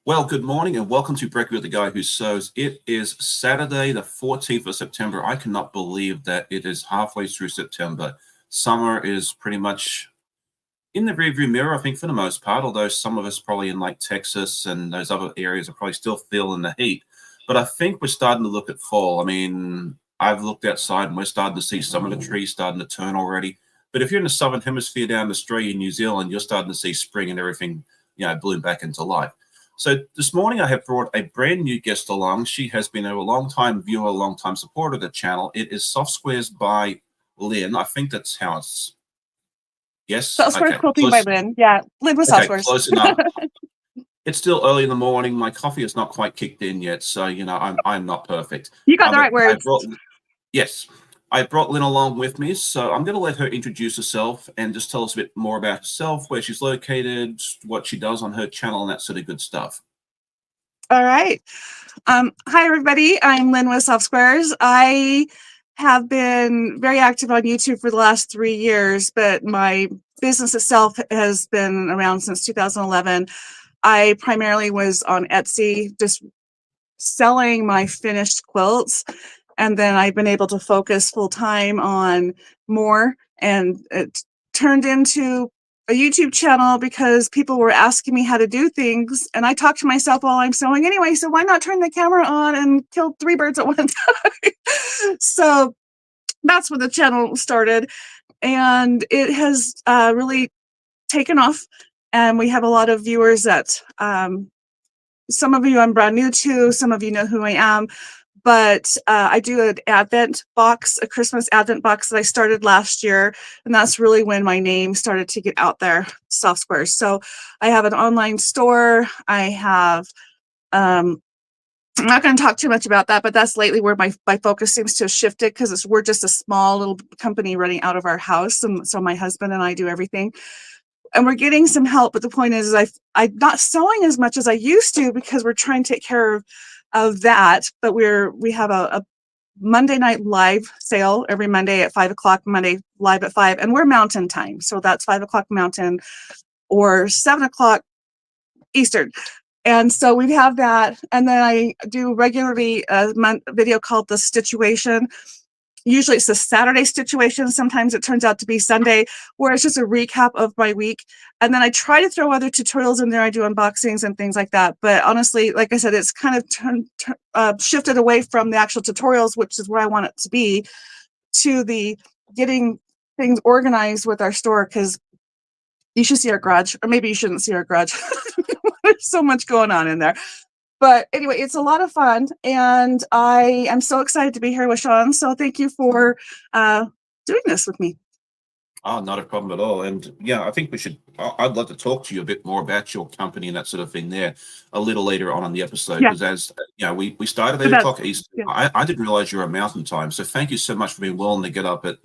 Well, good morning and welcome to Brekkie with the Guy Who Sews. It is Saturday, the 14th of September. I cannot believe that it is halfway through September. Summer is pretty much in the rearview mirror, I think, for the most part, although some of us probably in like Texas and those other areas are probably still feeling the heat. But I think we're starting to look at fall. I mean, I've looked outside and we're starting to see some of the trees starting to turn already. But if you're in the Southern Hemisphere down in Australia and New Zealand, you're starting to see spring and everything, bloom back into life. So this morning I have brought a brand new guest along. She has been a long-time viewer, a long-time supporter of the channel. It is Soft Squares by Lynne. I think that's how it's... Yes? Soft Squares Okay. Quilting by Lynne. Yeah, Lynne with Soft Squares. Close enough. It's still early in the morning. My coffee has not quite kicked in yet, so, I'm not perfect. You got the right words. Yes. I brought Lynne along with me, so I'm going to let her introduce herself and just tell us a bit more about herself, where she's located, what she does on her channel, and that sort of good stuff. All right. Hi, everybody. I'm Lynne with Soft Squares. I have been very active on YouTube for the last 3 years, but my business itself has been around since 2011. I primarily was on Etsy, just selling my finished quilts. And then I've been able to focus full time on more, and it turned into a YouTube channel because people were asking me how to do things, and I talk to myself while I'm sewing anyway, so why not turn the camera on and kill 3 birds at one time? So that's when the channel started, and it has really taken off, and we have a lot of viewers that some of you I'm brand new to, some of you know who I am. But I do an Advent box, a Christmas Advent box that I started last year. And that's really when my name started to get out there, Soft Squares. So I have an online store. I have, I'm not going to talk too much about that, but that's lately where my focus seems to have shifted, because we're just a small little company running out of our house. And so my husband and I do everything. And we're getting some help. But the point is I'm not sewing as much as I used to, because we're trying to take care of that. But we have a Monday night live sale every Monday at 5 o'clock, Monday live at 5, and we're Mountain time. So that's 5 o'clock Mountain or 7 o'clock Eastern. And so we have that. And then I do regularly a video called The Situation. Usually it's a Saturday situation. Sometimes it turns out to be Sunday, where it's just a recap of my week. And then I try to throw other tutorials in there. I do unboxings and things like that. But honestly, like I said, it's kind of shifted away from the actual tutorials, which is where I want it to be, to the getting things organized with our store, because you should see our garage, or maybe you shouldn't see our garage. There's so much going on in there. But anyway, it's a lot of fun, and I am so excited to be here with Sean. So thank you for doing this with me. Oh, not a problem at all. And yeah, I think I'd love to talk to you a bit more about your company and that sort of thing there a little later on in the episode. Yeah. Because as we started at 8 o'clock Eastern. Yeah. I didn't realize you were at Mountain time. So thank you so much for being willing to get up at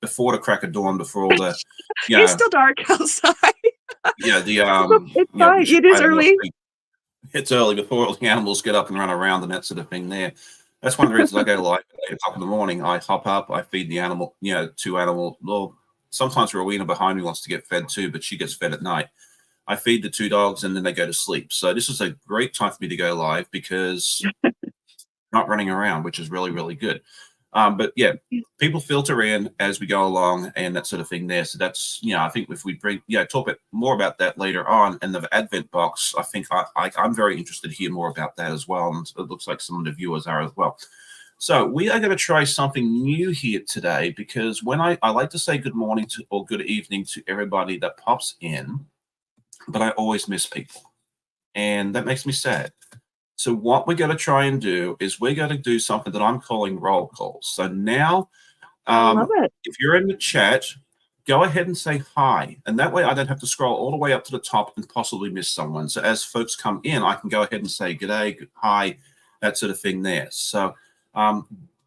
before the crack of dawn, before all the It's still dark outside. It's fine. It is early. It's early before all the animals get up and run around and that sort of thing there. That's one of the reasons I go live at 8 o'clock in the morning. I hop up, I feed the animal, 2 animals. Well, sometimes Rowena behind me wants to get fed too, but she gets fed at night. I feed the 2 dogs and then they go to sleep. So this is a great time for me to go live, because not running around, which is really, really good. But yeah, people filter in as we go along and that sort of thing there. So that's, I think if we talk more about that later on. And the Advent box, I think I'm very interested to hear more about that as well. And it looks like some of the viewers are as well. So we are going to try something new here today, because when I like to say good morning or good evening to everybody that pops in, but I always miss people. And that makes me sad. So what we're going to try and do is we're going to do something that I'm calling roll calls. So now, I love it. If you're in the chat, go ahead and say hi. And that way I don't have to scroll all the way up to the top and possibly miss someone. So as folks come in, I can go ahead and say good day, hi, that sort of thing there. So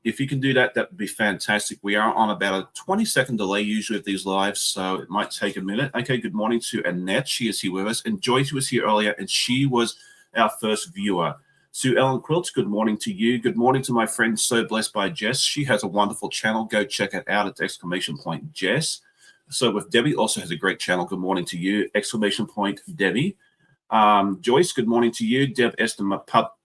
if you can do that, that would be fantastic. We are on about a 20-second delay usually with these lives, so it might take a minute. Okay, good morning to Annette. She is here with us. And Joyce was here earlier, and she was our first viewer. Sue Ellen Quilts, good morning to you. Good morning to my friend So Blessed by Jess. She has a wonderful channel. Go check it out. It's exclamation point Jess. So with Debbie also has a great channel. Good morning to you, exclamation point Debbie. Joyce, good morning to you. Deb Esther,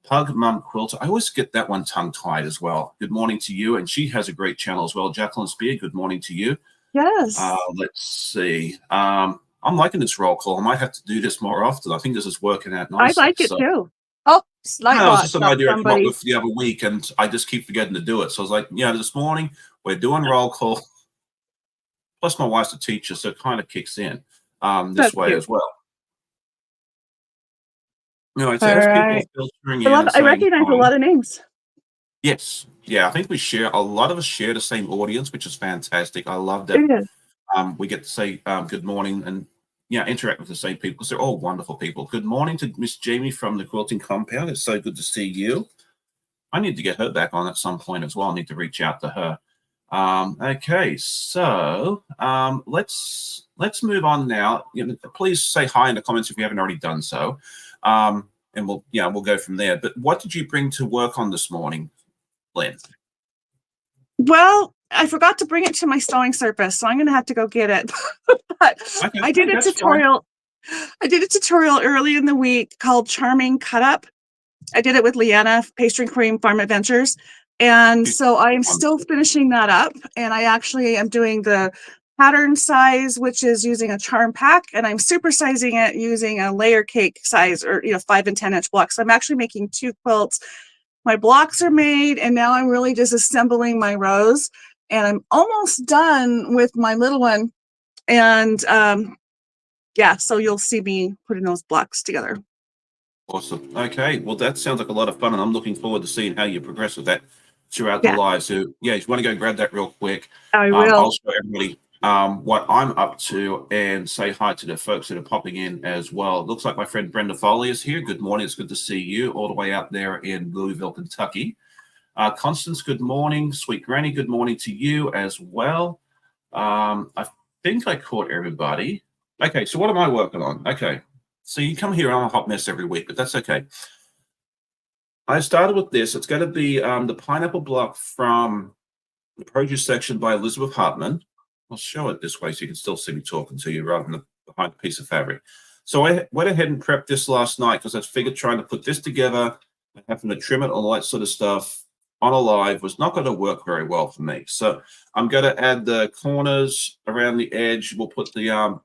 Pug Mum Quilter. I always get that one tongue-tied as well. Good morning to you. And she has a great channel as well. Jacqueline Spear, good morning to you. Yes. Let's see. I'm liking this roll call. I might have to do this more often. I think this is working out nicely. I like it too. Oh, No, it was Slightbot just an got idea I came up somebody. with the other week, and I just keep forgetting to do it. So I was like, yeah, this morning we're doing roll call. Plus, my wife's a teacher, so it kind of kicks in this way as well. All right, so All as people right. are filtering in and I saying recognize a hi, lot of names. yes, yeah, I think we share a lot of us share the same audience, which is fantastic. I love that. It is. We get to say good morning and interact with the same people because they're all wonderful people. Good morning to Miss Jamie from the Quilting Compound. It's so good to see you. I need to get her back on at some point as well. I need to reach out to her. Okay, so let's move on now. Please say hi in the comments if you haven't already done so, and we'll go from there. But what did you bring to work on this morning, Lynne? Well, I forgot to bring it to my sewing surface, so I'm going to have to go get it. But Okay, I did a tutorial. I did a tutorial early in the week called Charming Cut Up. I did it with Leanna, Pastry Cream Farm Adventures. And so I am still finishing that up. And I actually am doing the pattern size, which is using a charm pack, and I'm supersizing it using a layer cake size, or 5 and 10-inch blocks. So I'm actually making 2 quilts. My blocks are made, and now I'm really just assembling my rows. And I'm almost done with my little one. And yeah, so you'll see me putting those blocks together. Awesome. Okay. Well, that sounds like a lot of fun, and I'm looking forward to seeing how you progress with that throughout the live. So, yeah, if you want to go grab that real quick, I will. I'll show everybody what I'm up to and say hi to the folks that are popping in as well. It looks like my friend Brenda Foley is here. Good morning. It's good to see you all the way out there in Louisville, Kentucky. Constance, good morning. Sweet Granny, good morning to you as well. I think I caught everybody. Okay, so what am I working on? Okay. So you come here, I'm a hot mess every week, but that's okay. I started with this. It's going to be the pineapple block from the produce section by Elizabeth Hartman. I'll show it this way so you can still see me talking to you rather than behind a piece of fabric. So I went ahead and prepped this last night because I figured trying to put this together and having to trim it, all that sort of stuff on a live was not going to work very well for me. So I'm going to add the corners around the edge. We'll put the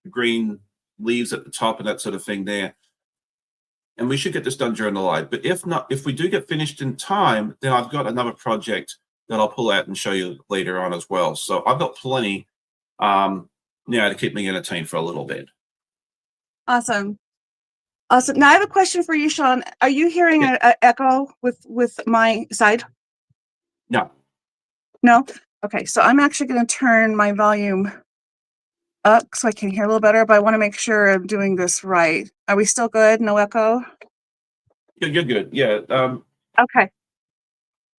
green leaves at the top and that sort of thing there. And we should get this done during the live. But if not, if we do get finished in time, then I've got another project that I'll pull out and show you later on as well. So I've got plenty to keep me entertained for a little bit. Awesome. Now I have a question for you, Sean. Are you hearing an echo with my side? No. No? Okay, so I'm actually going to turn my volume up so I can hear a little better, but I want to make sure I'm doing this right. Are we still good? No echo? You're good. Yeah. Okay.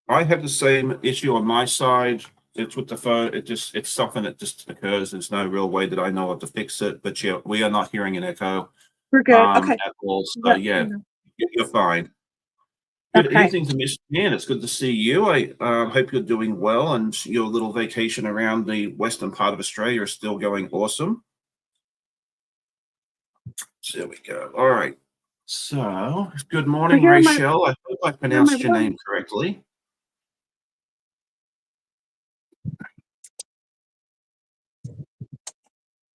I have the same issue on my side. It's with the phone. It's something that just occurs. There's no real way that I know how to fix it. But yeah, we are not hearing an echo. We're good. Okay. At all. So yeah, you're fine. Good evening to Miss Ann. It's good to see you. I hope you're doing well and your little vacation around the western part of Australia is still going awesome. So there we go. All right. So good morning, Rachel. I hope I pronounced your name correctly.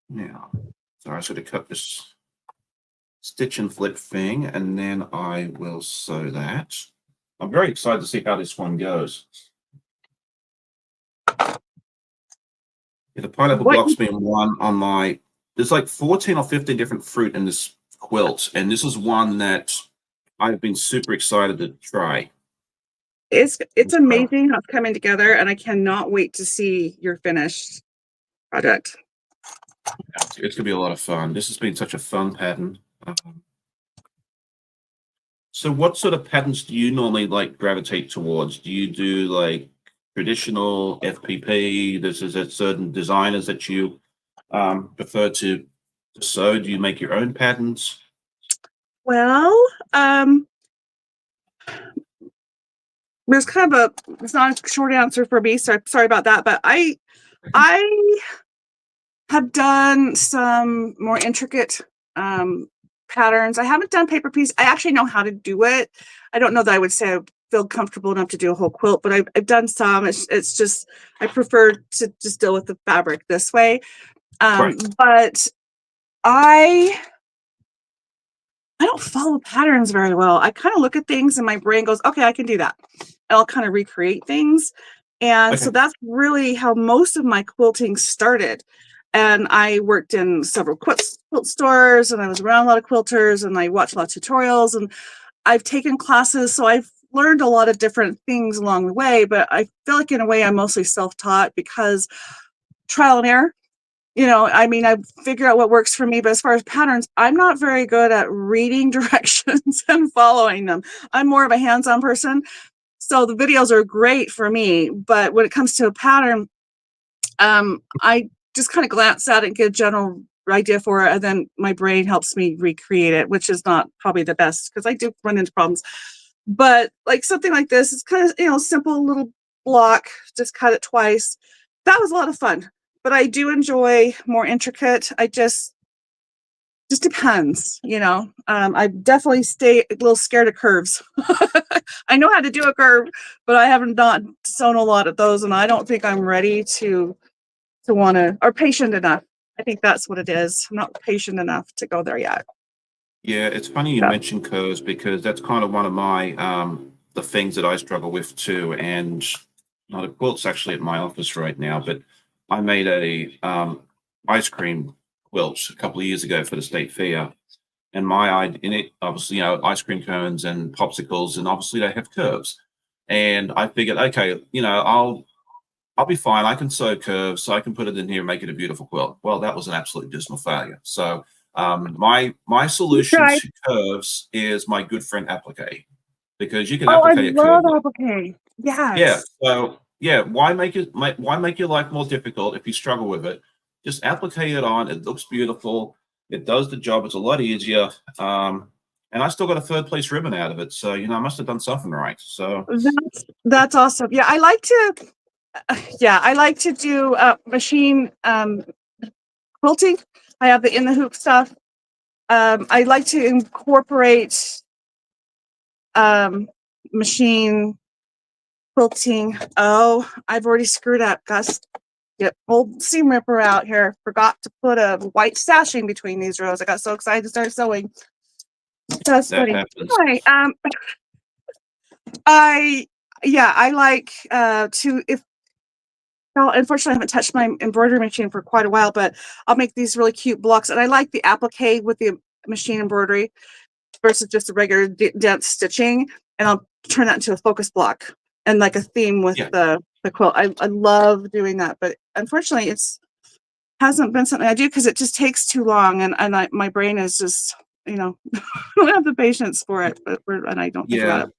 Now, so I should have cut this stitch and flip thing, and then I will sew that. I'm very excited to see how this one goes. Yeah, the pineapple block's been one on my. There's like 14 or 15 different fruit in this quilt, and this is one that I've been super excited to try. It's amazing how it's coming together, and I cannot wait to see your finished project. It's gonna be a lot of fun. This has been such a fun pattern. So what sort of patterns do you normally like gravitate towards? Do you do like traditional FPP? Is there certain designers that you prefer to sew? Do you make your own patterns? Well, there's kind of it's not a short answer for me, so sorry about that, but I have done some more intricate patterns. I haven't done paper piece. I actually know how to do it. I don't know that I would say I feel comfortable enough to do a whole quilt, but I've done some. It's just I prefer to just deal with the fabric this way. Right. But I don't follow patterns very well. I kind of look at things and my brain goes, okay, I can do that. And I'll kind of recreate things. And so Okay. that's really how most of my quilting started. And I worked in several quilt stores, and I was around a lot of quilters, and I watched a lot of tutorials, and I've taken classes. So I've learned a lot of different things along the way, but I feel like in a way I'm mostly self-taught because trial and error. I mean, I figure out what works for me, but as far as patterns, I'm not very good at reading directions and following them. I'm more of a hands-on person. So the videos are great for me, but when it comes to a pattern, I just kind of glance at it and get a general idea for it, and then my brain helps me recreate it, which is not probably the best because I do run into problems. But like something like this, it's kind of, simple little block, just cut it twice. That was a lot of fun. But I do enjoy more intricate. I just depends. I definitely stay a little scared of curves. I know how to do a curve, but I haven't not sewn a lot of those, and I don't think I'm ready to want to, or patient enough. I think that's what it is. I'm not patient enough to go there yet. Yeah, it's funny you So, mentioned curves because that's kind of one of my the things that I struggle with too. And not a quilt's actually at my office right now, but I made a ice cream quilt a couple of years ago for the state fair. And in it, obviously, ice cream cones and popsicles, and obviously they have curves. And I figured, okay, I'll be fine. I can sew curves, so I can put it in here and make it a beautiful quilt. Well, that was an absolute dismal failure. So my you solution tried. to curves is my good friend applique, because you can Oh, I applicate a curve. love applique. Yeah. Yes. So yeah, why make your life more difficult if you struggle with it? Just applique it on. It looks beautiful. It does the job. It's a lot easier. And I still got a third place ribbon out of it. So I must have done something right. So That's awesome. Yeah, I like to. Yeah, I like to do machine quilting. I have the in the hoop stuff. I like to incorporate machine quilting. Oh, I've already screwed up, Gus. Get old seam ripper out here. Forgot to put a white sashing between these rows. I got so excited to start sewing. That's that funny. happens. Anyway, I yeah, I like to if well, unfortunately I haven't touched my embroidery machine for quite a while, but I'll make these really cute blocks, and I like the applique with the machine embroidery versus just a regular dense stitching, and I'll turn that into a focus block and like a theme with Yeah. the quilt. I love doing that, but unfortunately it's hasn't been something I do because it just takes too long, and my brain is just I don't have the patience for it, and I don't think about Yeah. it.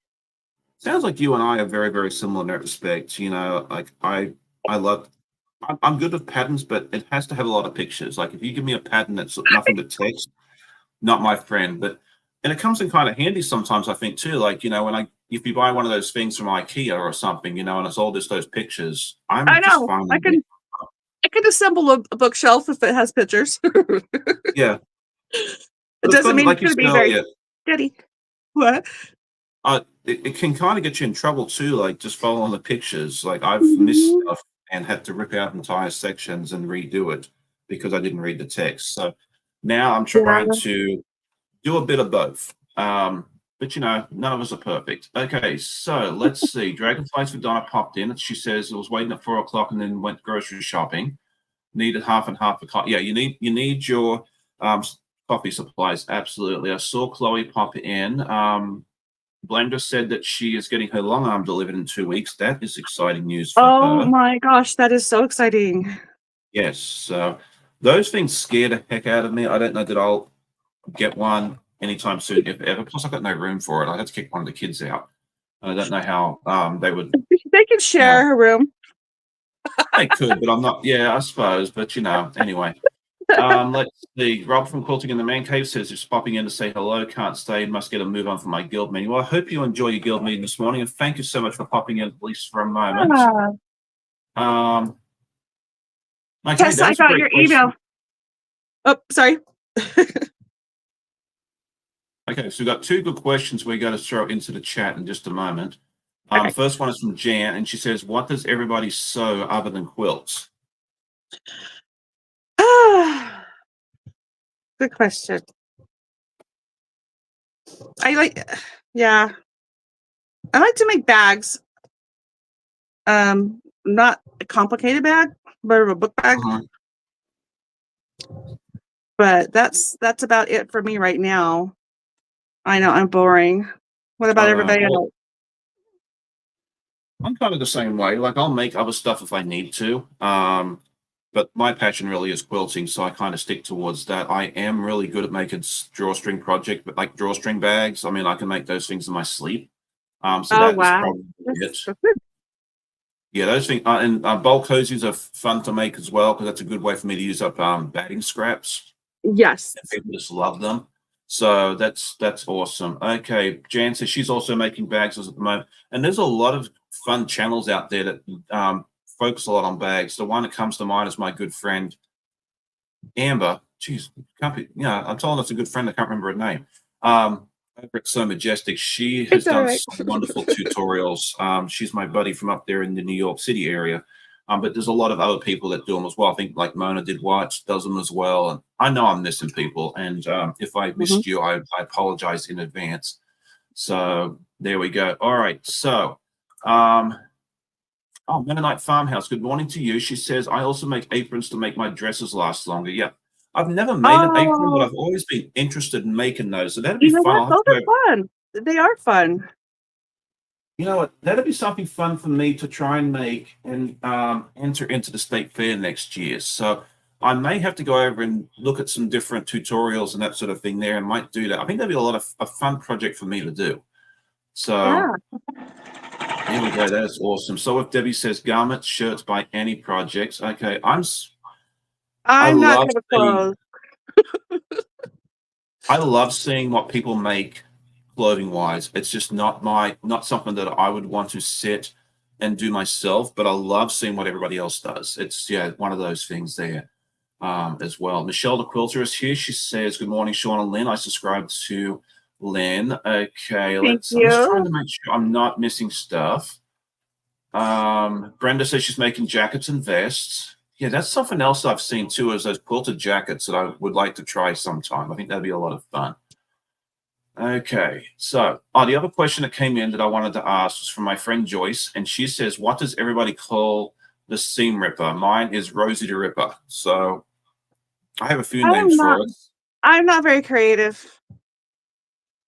Sounds like you and I are very, very similar in that respect. Like I love, I'm good with patterns, but it has to have a lot of pictures. Like if you give me a pattern that's nothing but text, not my friend. And it comes in kind of handy sometimes, I think too. Like if you buy one of those things from IKEA or something, and it's all just those pictures, I I'm just know fine with it. I can assemble a bookshelf if it has pictures. Yeah, It but it's doesn't fun, mean like it's you going to said be very earlier. steady. What? It can kind of get you in trouble too, like just following the pictures. Like I've missed Mhm. stuff and had to rip out entire sections and redo it because I didn't read the text. So now I'm trying Yeah. to do a bit of both. But none of us are perfect. Okay, so let's see. Dragonflies for Donna popped in. She says it was waiting at 4 o'clock and then went grocery shopping. Needed half and half for coffee. Yeah, you need your um, coffee supplies. Absolutely. I saw Chloe pop in. Blender said that she is getting her long arm delivered in 2 weeks. That is exciting news for Oh her. my gosh, that is so exciting. Yes. So those things scare the heck out of me. I don't know that I'll get one anytime soon, if ever. Plus, I've got no room for it. I had to kick one of the kids out. And I don't know how they would, They can you know, share a room. they could, but I'm not. Yeah, I suppose. But anyway. Let's see. Rob from Quilting in the Man Cave says just popping in to say hello. Can't stay. Must get a move on for my guild meeting. Well, I hope you enjoy your guild meeting this morning, and thank you so much for popping in at least for a moment. Yeah. Um, okay, Tessa, that I was a got great your email. question. Oh, sorry. Okay, so we've got two good questions we're going to throw into the chat in just a moment. Okay. First one is from Jan, and she says, "What does everybody sew other than quilts?" Good question. Yeah, I like to make bags. Not a complicated bag, but a book bag. But that's about it for me right now. I know I'm boring. What about everybody else? I'm kind of the same way. Like I'll make other stuff if I need to. But my passion really is quilting, so I kind of stick towards that. I am really good at making drawstring project, but like drawstring bags. I mean, I can make those things in my sleep. So Oh that is wow. probably it. Yeah, those things and bulk cozies are fun to make as well because that's a good way for me to use up batting scraps. Yes. And people just love them. So that's awesome. Okay, Jan says she's also making bags at the moment, and there's a lot of fun channels out there that focus a lot on bags. The one that comes to mind is my good friend Amber. Jeez, can't be. Yeah, I'm telling us a good friend. I can't remember her name. Over at So Majestic, she has It's all done right. some wonderful tutorials. She's my buddy from up there in the New York City area. But there's a lot of other people that do them as well. I think like Mona did White does them as well. And I know I'm missing people. And if I missed you, I apologize in advance. So there we go. All right. So, Mennonite Farmhouse, good morning to you. She says, I also make aprons to make my dresses last longer. Yeah. I've never made an apron, but I've always been interested in making those. So that'd be fun. What? Those are fun. They are fun. You know what? That'd be something fun for me to try and make and enter into the state fair next year. So I may have to go over and look at some different tutorials and that sort of thing there and might do that. I think that'd be a lot of a fun project for me to do. So here we go. That's awesome. So if Debbie says garments, shirts by any projects. Okay. I'm not gonna close. I love seeing what people make clothing wise. It's just not something that I would want to sit and do myself, but I love seeing what everybody else does. It's one of those things there as well. Michelle the quilter is here. She says, "Good morning, Sean and Lynn. I subscribe to Lynn." Okay, I'm just trying to make sure I'm not missing stuff. Brenda says she's making jackets and vests. Yeah, that's something else I've seen too, is those quilted jackets that I would like to try sometime. I think that'd be a lot of fun. Okay, so the other question that came in that I wanted to ask was from my friend Joyce, and she says, "What does everybody call the seam ripper?" Mine is Rosie the Ripper. So I have a few names for it. I'm not very creative.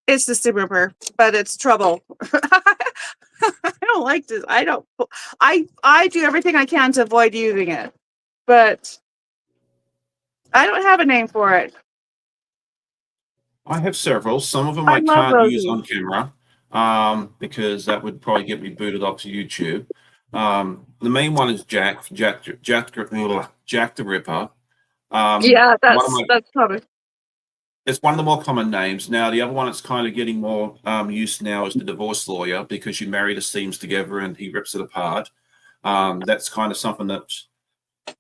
It's the seam ripper, but it's trouble. I don't like this. I do everything I can to avoid using it, but I don't have a name for it. I have several. Some of them I can't use on camera because that would probably get me booted off to YouTube. The main one is Jack the Ripper. Yeah, that's probably. It's one of the more common names. Now, the other one that's kind of getting more use now is the divorce lawyer, because you marry the seams together and he rips it apart. That's kind of something that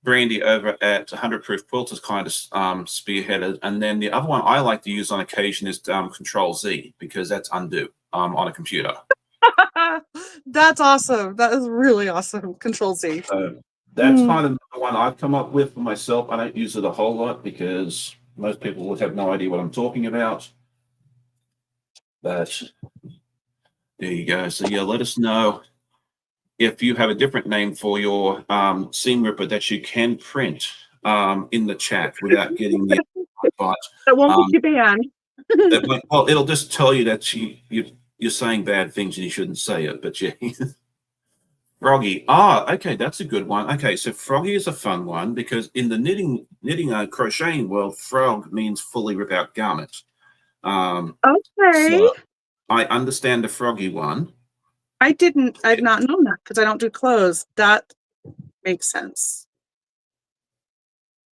Brandy over at 100 Proof Quilters kind of spearheaded. And then the other one I like to use on occasion is Control Z, because that's undo on a computer. That's awesome. That is really awesome. Control Z. That's kind of the one I've come up with for myself. I don't use it a whole lot because most people would have no idea what I'm talking about. But there you go. So yeah, let us know if you have a different name for your seam ripper that you can print in the chat without getting the but that won't get you banned. Well, it'll just tell you that you're saying bad things and you shouldn't say it. But yeah. Froggy. Okay, that's a good one. Okay, so Froggy is a fun one because in the knitting crocheting world, frog means fully rip out garment. Okay. So I understand the Froggy one. I've not known that because I don't do clothes. That makes sense.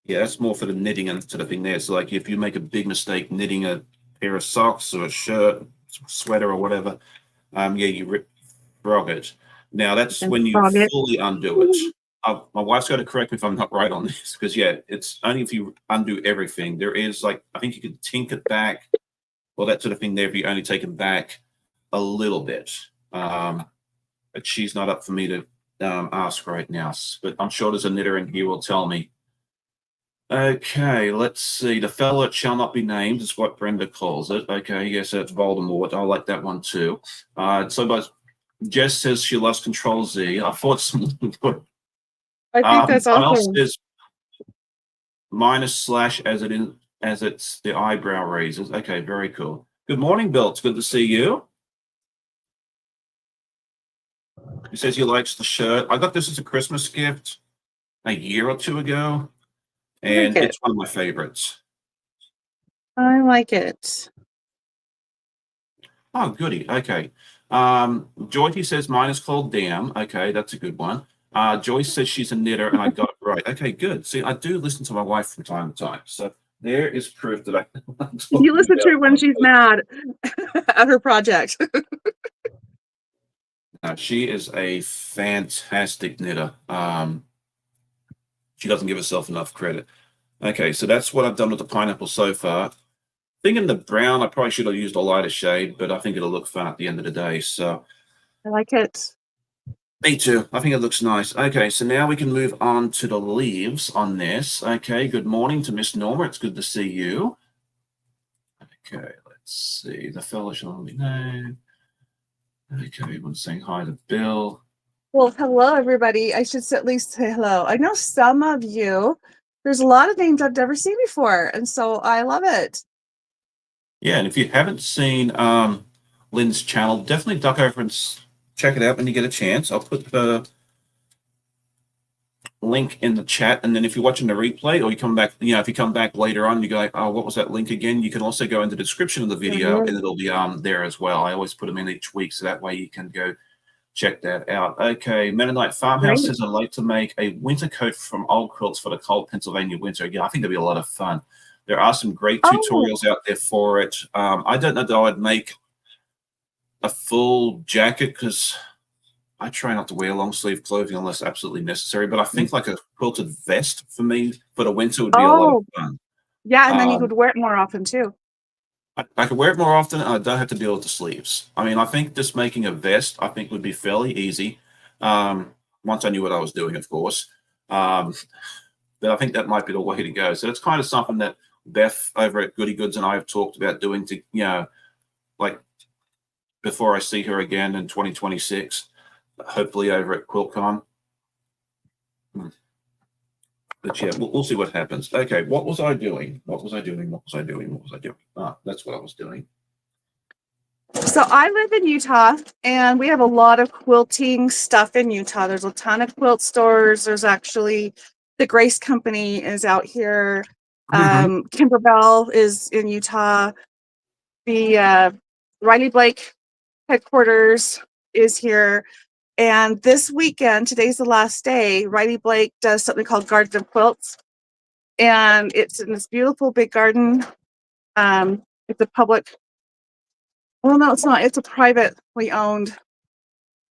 Yeah, that's more for the knitting and sort of thing there. So like if you make a big mistake knitting a pair of socks or a shirt, sweater or whatever, you frog it. Now that's when you fully undo it. My wife's got to correct me if I'm not right on this, because it's only if you undo everything. There is I think you can tink it back or that sort of thing there if you only take them back a little bit. But she's not up for me to ask right now. But I'm sure there's a knitter in here who will tell me. Okay, let's see. The fellow that shall not be named is what Brenda calls it. Okay, yes, that's Voldemort. I like that one too. But Jess says she loves Control Z. I thought someone would. I think that's Someone else awesome. says -/ as it's the eyebrow raisers. Okay, very cool. Good morning, Bill. It's good to see you. He says he likes the shirt. I got this as a Christmas gift a year or two ago, and it. it's one of my favorites. I like it. Oh, goody. Okay. Joyce says mine is called Damn. Okay, that's a good one. Joyce says she's a knitter, and I got it right. Okay, good. See, I do listen to my wife from time to time, so there is proof that I. You listen to her when she's mad at her project. She is a fantastic knitter. She doesn't give herself enough credit. Okay, so that's what I've done with the pineapple so far. Thinking the brown, I probably should have used a lighter shade, but I think it'll look fun at the end of the day. So I like it. me too. I think it looks nice. Okay, so now we can move on to the leaves on this. Okay, good morning to Miss Norma. It's good to see you. Okay, let's see. The fellow shall be named. Okay, everyone's saying hi to Bill. Well, hello, everybody. I should at least say hello. I know some of you, there's a lot of names I've never seen before, and so I love it. Yeah, and if you haven't seen Lynne's channel, definitely duck over and check it out when you get a chance. I'll put the link in the chat, and then if you're watching the replay or you come back, if you come back later on, you go like, oh, what was that link again? You can also go into the description of the video, and it'll be there as well. I always put them in each week, so that way you can go check that out. Okay, Mennonite Farmhouse says I'd like to make a winter coat from old quilts for the cold Pennsylvania winter. Yeah, I think that'd be a lot of fun. There are some great tutorials out there for it. I don't know that I would make a full jacket because I try not to wear long sleeve clothing unless absolutely necessary. But I think like a quilted vest for me for the winter would be a lot of fun. Yeah, and then you could wear it more often too. I could wear it more often, and I don't have to deal with the sleeves. I mean, I think just making a vest, I think, would be fairly easy. Once I knew what I was doing, of course. But I think that might be the way to go. So it's kind of something that Beth over at Goody Goods and I have talked about doing to, like before I see her again in 2026, hopefully over at QuiltCon. But yeah, we'll see what happens. Okay, what was I doing? What was I doing? What was I doing? What was I doing? Ah, that's what I was doing. So I live in Utah, and we have a lot of quilting stuff in Utah. There's a ton of quilt stores. There's actually the Grace Company is out here. Kimberbell is in Utah. The Riley Blake headquarters is here. And this weekend, today's the last day, Riley Blake does something called Garden of Quilts. And it's in this beautiful big garden. It's a public, well, no, it's not. It's a privately owned.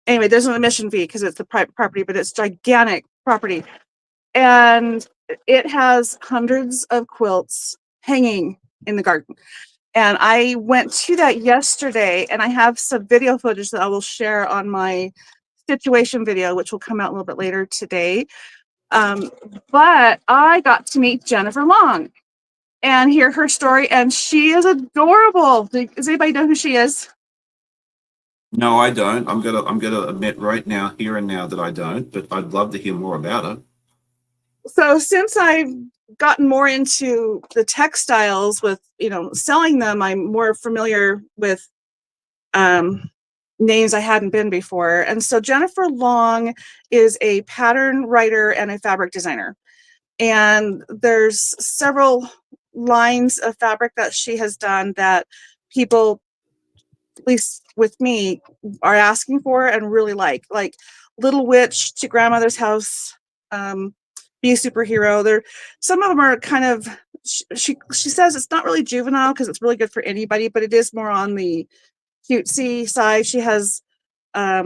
Anyway, there's an admission fee because it's the private property, but it's gigantic property. And it has hundreds of quilts hanging in the garden. And I went to that yesterday, and I have some video footage that I will share on my situation video, which will come out a little bit later today. But I got to meet Jennifer Long and hear her story, and she is adorable. Does anybody know who she is? No, I don't. I'm gonna admit right now, here and now, that I don't. But I'd love to hear more about it. So since I've gotten more into the textiles with selling them, I'm more familiar with names I hadn't been before. And so Jennifer Long is a pattern writer and a fabric designer. And there's several lines of fabric that she has done that people, at least with me, are asking for and really like Little Witch to Grandmother's House, Be a Superhero. Some of them are kind of, she says it's not really juvenile because it's really good for anybody, but it is more on the cutesy side. She has I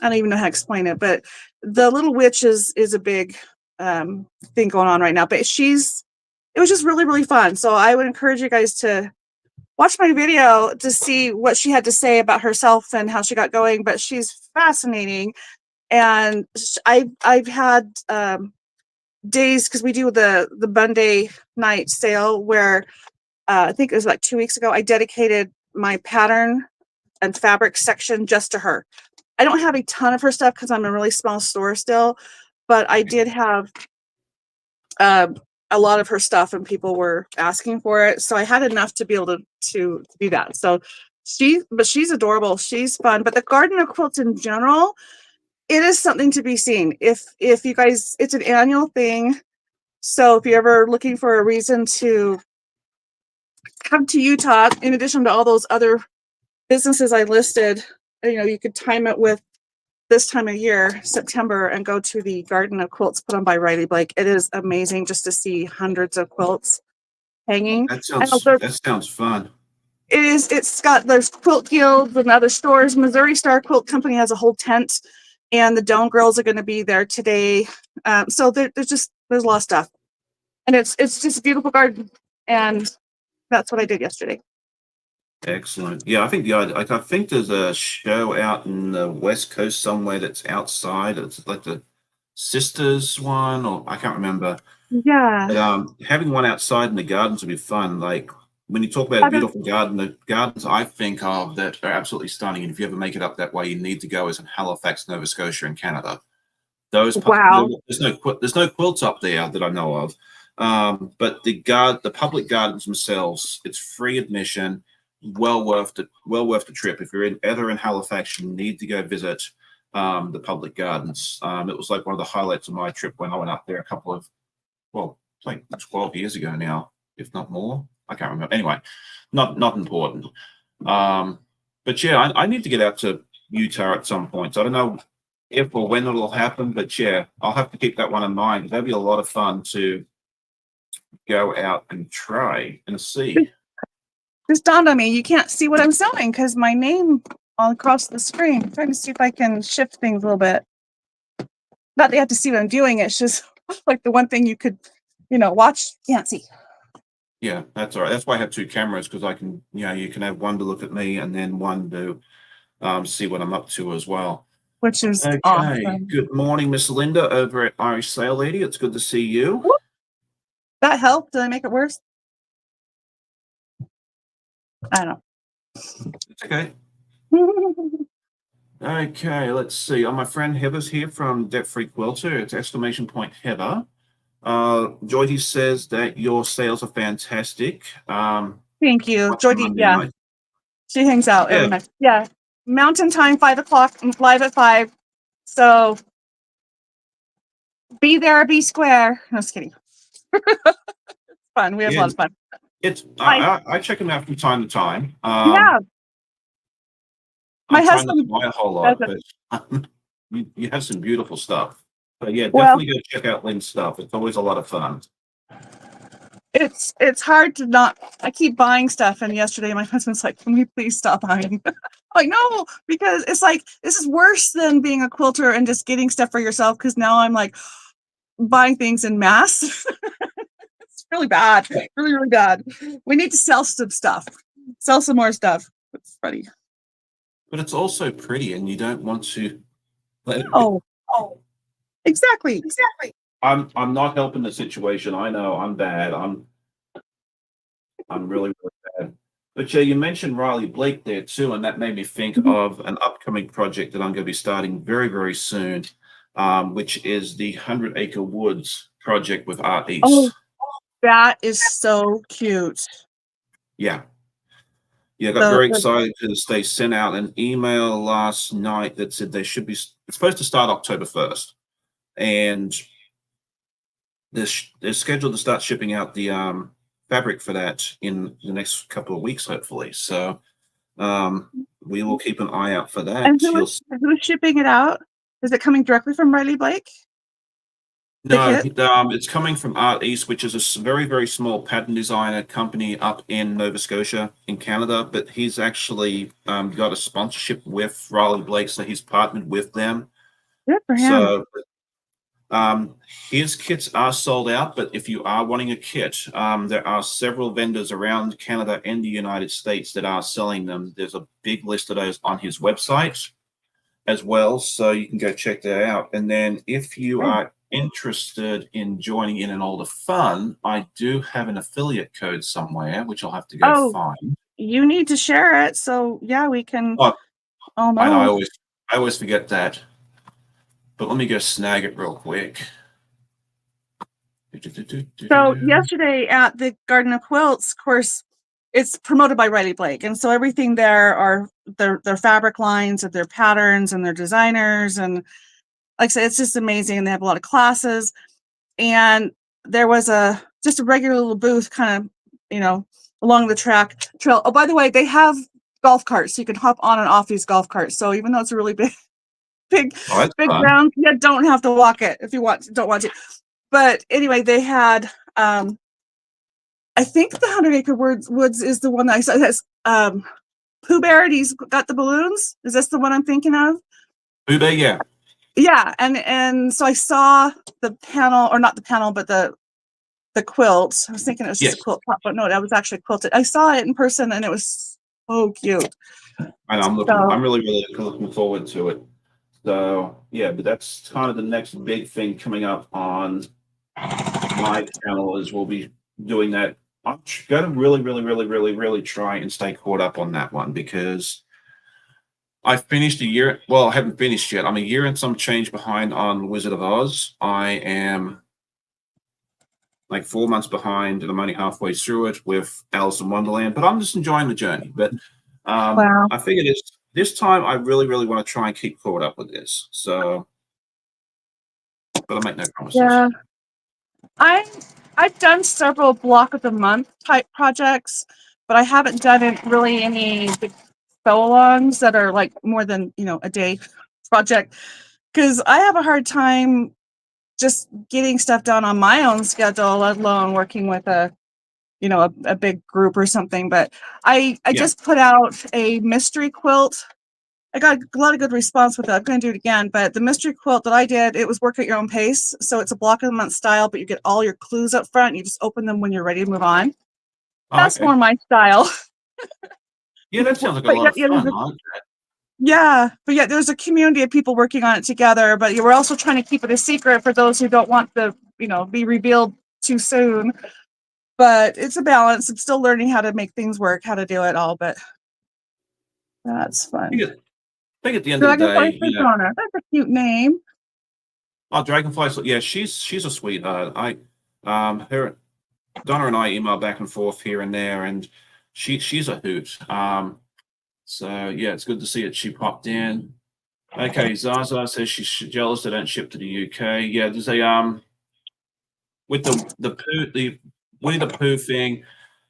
don't even know how to explain it, but the Little Witch is a big thing going on right now. But it was just really, really fun. So I would encourage you guys to watch my video to see what she had to say about herself and how she got going. But she's fascinating, and I've had days because we do the Monday night sale where I think it was like 2 weeks ago. I dedicated my pattern and fabric section just to her. I don't have a ton of her stuff because I'm a really small store still, but I did have um, a lot of her stuff and people were asking for it. So I had enough to be able to do that. So she's adorable. She's fun. But the garden of quilts in general, it is something to be seen. If you guys, it's an annual thing. So if you're ever looking for a reason to come to Utah, in addition to all those other businesses I listed, you could time it with this time of year, September, and go to the Garden of Quilts put on by Riley Blake. It is amazing just to see hundreds of quilts hanging. That And sounds fun. there's quilt guilds and other stores. Missouri Star Quilt Company has a whole tent, and the Doan Girls are going to be there today. So there's a lot of stuff, and it's just a beautiful garden, and that's what I did yesterday. Excellent. Yeah, I think there's a show out in the West Coast somewhere that's outside. It's like the Sisters one, or I can't remember. Yeah. But having one outside in the gardens would be fun. Like when you talk about a beautiful garden, the gardens I think of that are absolutely stunning. And if you ever make it up that way, you need to go is in Halifax, Nova Scotia, in Canada. Wow. There's no quilts up there that I know of. But the public gardens themselves, it's free admission. Well worth the trip. If you're ever in Halifax, you need to go visit the public gardens. It was like one of the highlights of my trip when I went up there like 12 years ago now, if not more. I can't remember. Anyway, not important. But yeah, I need to get out to Utah at some point. So I don't know if or when it'll happen, but yeah, I'll have to keep that one in mind. That'd be a lot of fun to go out and try and see. Just dawned on me, you can't see what I'm sewing because my name all across the screen. I'm trying to see if I can shift things a little bit. Not that you have to see what I'm doing. It's just like the one thing you could, watch, can't see. Yeah, that's all right. That's why I have two cameras, because I can, you can have one to look at me and then one to see what I'm up to as well. Which is okay. Awesome. Good morning, Miss Linda over at Irish Sail Lady. It's good to see you. Whoop. That helped. Did I make it worse? I don't know. It's okay. Okay, let's see. My friend Heather's here from Debt Free Quilter. It's exclamation point Heather. Joyce says that your sales are fantastic. Thank you, Joyce. Yeah, night. She hangs out every night. Yeah, Mountain Time, 5:00. I'm live at 5. So be there, be square. No, just kidding. It's fun. We have a lot of fun. I check them out from time to time. Yeah. My husband buy a whole lot, but you have some beautiful stuff. But yeah, definitely go check out Lynne's stuff. It's always a lot of fun. It's hard to not. I keep buying stuff, and yesterday my husband's like, "Can we please stop buying?" I'm like, no, because it's like this is worse than being a quilter and just getting stuff for yourself. Because now I'm like buying things in mass. It's really bad, really, really bad. We need to sell some stuff, sell some more stuff. It's funny. But it's also pretty, and you don't want to let it exactly. I'm not helping the situation. I know I'm bad. I'm really, really bad. But yeah, you mentioned Riley Blake there too, and that made me think of an upcoming project that I'm going to be starting very, very soon, which is the 100 Acre Woods project with Art East. Oh, that is so cute. Yeah. Yeah, I got very excited because they sent out an email last night that said it's supposed to start October 1st. And they're scheduled to start shipping out the fabric for that in the next couple of weeks, hopefully. So we will keep an eye out for that. And who's shipping it out? Is it coming directly from Riley Blake? No, it's coming from Art East, which is a very, very small pattern designer company up in Nova Scotia in Canada. But he's actually got a sponsorship with Riley Blake, so he's partnered with them. Good for him. So His kits are sold out, but if you are wanting a kit, there are several vendors around Canada and the United States that are selling them. There's a big list of those on his website as well, so you can go check that out. And then if you are interested in joining in all the fun, I do have an affiliate code somewhere, which I'll have to go find. You need to share it, so yeah, we can. Oh, Oh no! I always forget that. But let me go snag it real quick. So yesterday at the Garden of Quilts, of course, it's promoted by Riley Blake, and so everything there are their fabric lines and their patterns and their designers, and like I said, it's just amazing. And they have a lot of classes, and there was just a regular little booth, kind of along the trail. Oh, by the way, they have golf carts, so you can hop on and off these golf carts. So even though it's a really big ground, you don't have to walk it if you don't want to. But anyway, they had I think the 100 Acre Woods is the one that I saw. It has Pooh Bear, and he's got the balloons. Is this the one I'm thinking of? Pooh Bear, yeah. Yeah, and so I saw the panel, or not the panel, but the quilt. I was thinking it was just a quilt top, but no, that was actually quilted. I saw it in person, and it was so cute. And I'm really looking forward to it. So yeah, but that's kind of the next big thing coming up on my channel is we'll be doing that. I'm going to really try and stay caught up on that one because I finished a year. Well, I haven't finished yet. I'm a year and some change behind on Wizard of Oz. I am like 4 months behind, and I'm only halfway through it with Alice in Wonderland. But I'm just enjoying the journey. But wow. I figured this time I really want to try and keep caught up with this. So, but I make no promises. Yeah, I've done several block of the month type projects, but I haven't done really any big sew-alongs that are like more than a day project, because I have a hard time just getting stuff done on my own schedule, let alone working with a big group or something. But I just put out a mystery quilt. I got a lot of good response with it. I'm going to do it again, but the mystery quilt that I did, it was work at your own pace. So it's a block of the month style, but you get all your clues up front. You just open them when you're ready to move on. That's more my style. Yeah, that sounds like a lot of fun. Yeah, but yeah, there's a community of people working on it together, but you were also trying to keep it a secret for those who don't want to, be revealed too soon. But it's a balance. I'm still learning how to make things work, how to do it all, but that's fun. I think at the end of the day, that's a cute name. Oh, Dragonfly, yeah, she's a sweetheart. Her Donna and I email back and forth here and there, and she's a hoot. So yeah, it's good to see it. She popped in. Okay, Zaza says she's jealous they don't ship to the UK. Yeah, there's a with the Winnie the Pooh thing,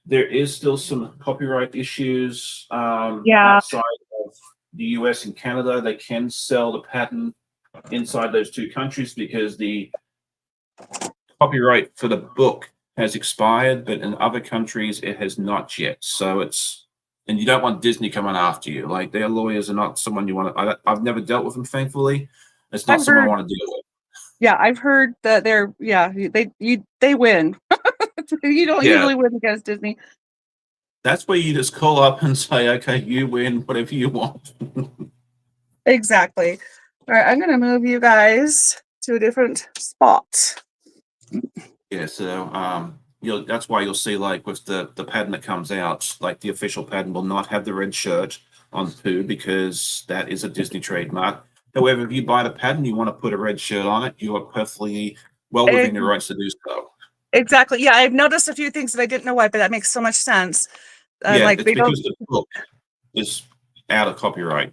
there is still some copyright issues outside of the US and Canada. They can sell the patent inside those two countries because the copyright for the book has expired, but in other countries it has not yet. So and you don't want Disney coming after you. Like, their lawyers are not someone you want to. I've never dealt with them, thankfully. It's not someone I want to deal with. Yeah, I've heard that they win. You don't usually win against Disney. That's where you just call up and say, okay, you win, whatever you want. Exactly. All right, I'm going to move you guys to a different spot. Yeah, so that's why you'll see, like, with the pattern that comes out, like the official pattern will not have the red shirt on Pooh because that is a Disney trademark. However, if you buy the pattern, you want to put a red shirt on it, you are perfectly well within your rights to do so. Exactly. Yeah, I've noticed a few things that I didn't know why, but that makes so much sense. Yeah, it's because the book is out of copyright.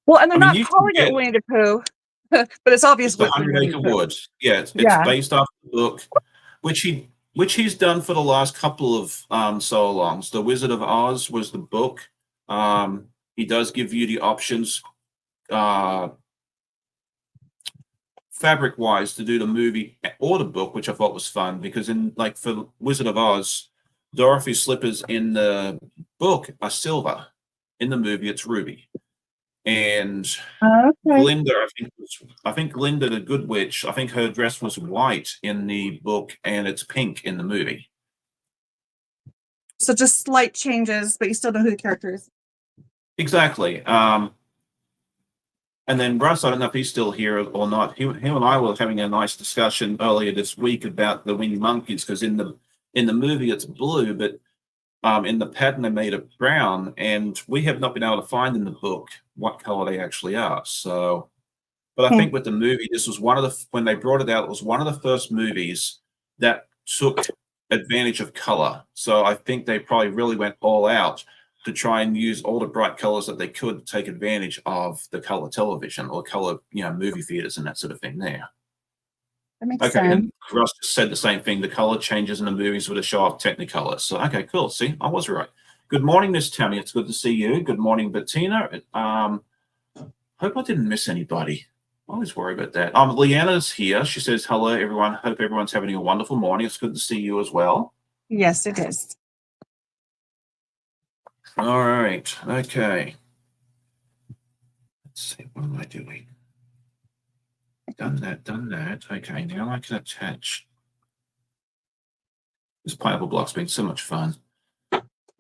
Well, and they're not calling it Winnie the Pooh, but it's obvious. It's the 100 Acre Woods. Yeah, it's based off the book, which he's done for the last couple of sew-alongs. The Wizard of Oz was the book. He does give you the options fabric-wise to do the movie or the book, which I thought was fun because for Wizard of Oz, Dorothy's slippers in the book are silver. In the movie, it's ruby. And Okay. Glinda, I think Glinda the Good Witch, I think her dress was white in the book and it's pink in the movie. So just slight changes, but you still know who the character is. Exactly. And then Russ, I don't know if he's still here or not. Him and I were having a nice discussion earlier this week about the winged monkeys, because in the movie it's blue, but in the pattern they made it brown, and we have not been able to find in the book what color they actually are. So, but I Hmm. think with the movie, this was one of the, when they brought it out, it was one of the first movies that took advantage of color. So I think they probably really went all out to try and use all the bright colors that they could to take advantage of the color television or color, movie theaters and that sort of thing there. That makes Okay, sense. and Russ just said the same thing. The color changes in the movies with a show of Technicolor. So, okay, cool. See, I was right. Good morning, Miss Tammy. It's good to see you. Good morning, Bettina. Hope I didn't miss anybody. I always worry about that. Leanna's here. She says, hello, everyone. Hope everyone's having a wonderful morning. It's good to see you as well. Yes, it is. All right. Okay. Let's see. What am I doing? Done that. Okay, now I can attach. This pineapple block's been so much fun.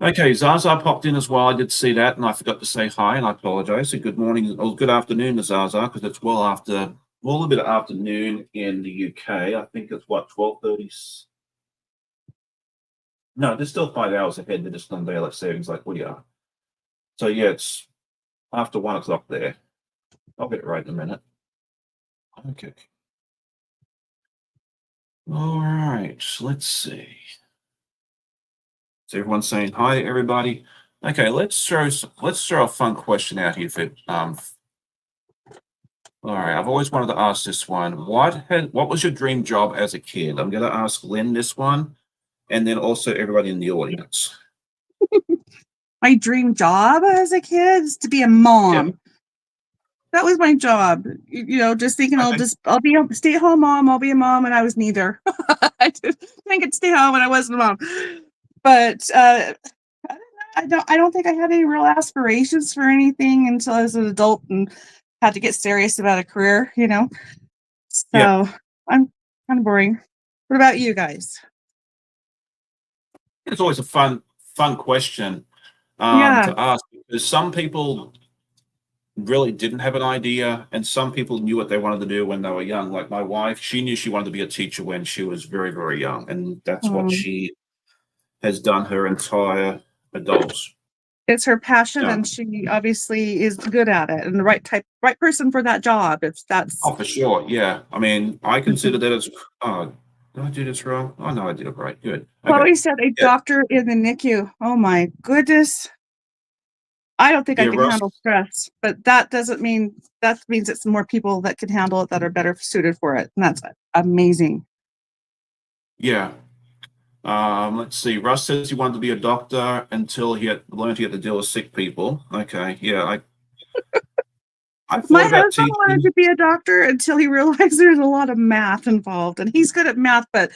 Okay, Zaza popped in as well. I did see that, and I forgot to say hi, and I apologize. So good morning or good afternoon to Zaza, because it's well a little bit of afternoon in the UK. I think it's what, 12:30. No, there's still 5 hours ahead. They're just on daylight savings like we are. So yeah, it's after 1 o'clock there. I'll get it right in a minute. Okay. All right, let's see. So everyone's saying hi to everybody. Okay, let's throw a fun question out here for all right, I've always wanted to ask this one. What was your dream job as a kid? I'm going to ask Lynne this one, and then also everybody in the audience. My dream job as a kid is to be a Yeah. mom. That was my job. Just thinking Okay. I'll be a stay-at-home mom, I'll be a mom, and I was neither. I didn't get to stay home and I wasn't a mom. But I don't think I had any real aspirations for anything until I was an adult and had to get serious about a career, Yeah. So I'm kind of boring. What about you guys? It's always a fun question Yeah. to ask, because some people really didn't have an idea, and some people knew what they wanted to do when they were young. Like my wife, she knew she wanted to be a teacher when she was very, very young, and that's what Um, she has done her entire adult. it's her passion Yeah. and she obviously is good at it and the right person for that job. If that's Oh, for sure. Yeah. I mean, I consider that as, oh, did I do this wrong? Oh, no, I did it right. Good. Okay. Chloe said, a Yeah. doctor in the NICU. Oh my goodness. I don't think I Yeah, can Russ. handle stress, but that means it's more people that can handle it that are better suited for it. And that's amazing. Yeah. Let's see. Russ says he wanted to be a doctor until he had learned he had to deal with sick people. Okay. Yeah. I My thought about husband wanted teaching. to be a doctor until he realized there's a lot of math involved, and he's good at math, but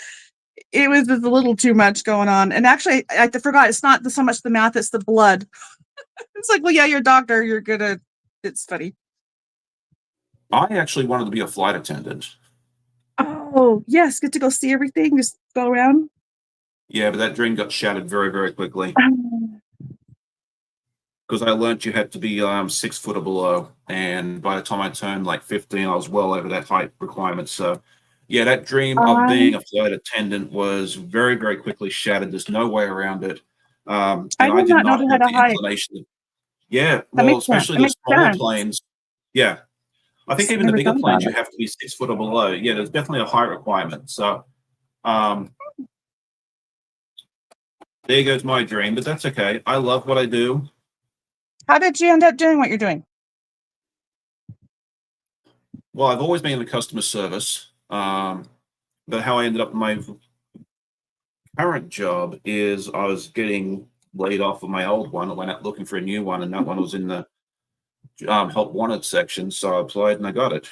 it was just a little too much going on. And actually, I forgot, it's not so much the math, it's the blood. It's like, well, yeah, you're a doctor, you're good at it's funny. I actually wanted to be a flight attendant. Oh, yes, get to go see everything, just go around. Yeah, but that dream got shattered very, very quickly, Um, because I learned you had to be 6 foot or below, and by the time I turned like 15, I was well over that height requirement. So, yeah, that dream of I being a flight attendant was very, very quickly shattered. There's no way around it, I and I did did not know not they have had a the height. inclination. Yeah, That well, makes sense. especially It the makes smaller sense. planes. Yeah, I think even the Never bigger thought about planes, you it. have to be 6 foot or below. Yeah, there's definitely a height requirement. So, um, there goes my dream, but that's okay. I love what I do. How did you end up doing what you're doing? Well, I've always been in the customer service, but how I ended up in my current job is I was getting laid off of my old one. I went out looking for a new one, and that one was in the help wanted section. So I applied and I got it.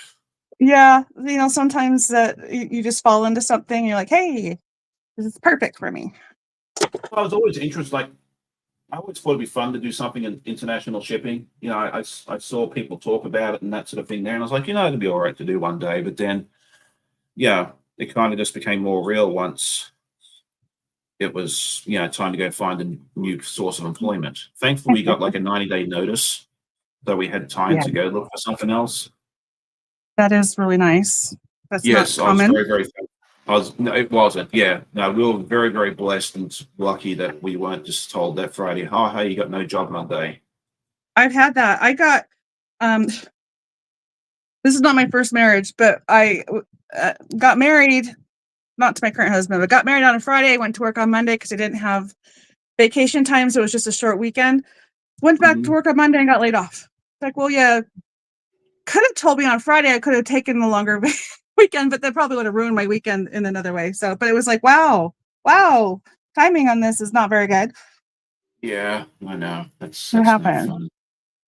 Yeah, sometimes that you just fall into something, you're like, hey, this is perfect for me. I was always interested, like I always thought it'd be fun to do something in international shipping. You know, I saw people talk about it and that sort of thing there, and I was like, you know, it'd be all right to do one day. But then, yeah, it kind of just became more real once it was, you know, time to go find a new source of employment. Thankfully, we got like a 90-day notice, so we had time Yeah, to go look for something else. that is really nice. That's not Yes, I was common. very, very thankful. I was, no, it wasn't. Yeah, no, we were very, very blessed and lucky that we weren't just told that Friday, oh, hey, you got no job Monday. I've had that. I got um this is not my first marriage, but I got married, not to my current husband, but got married on a Friday, went to work on Monday because I didn't have vacation time, so it was just a short weekend. Went back to Mhm. work on Monday and got laid off. It's like, well, yeah, could have told me on Friday. I could have taken the longer weekend, but that probably would have ruined my weekend in another way. So, but it was like, wow, timing on this is not very good. Yeah, I know. What That's no happened? fun.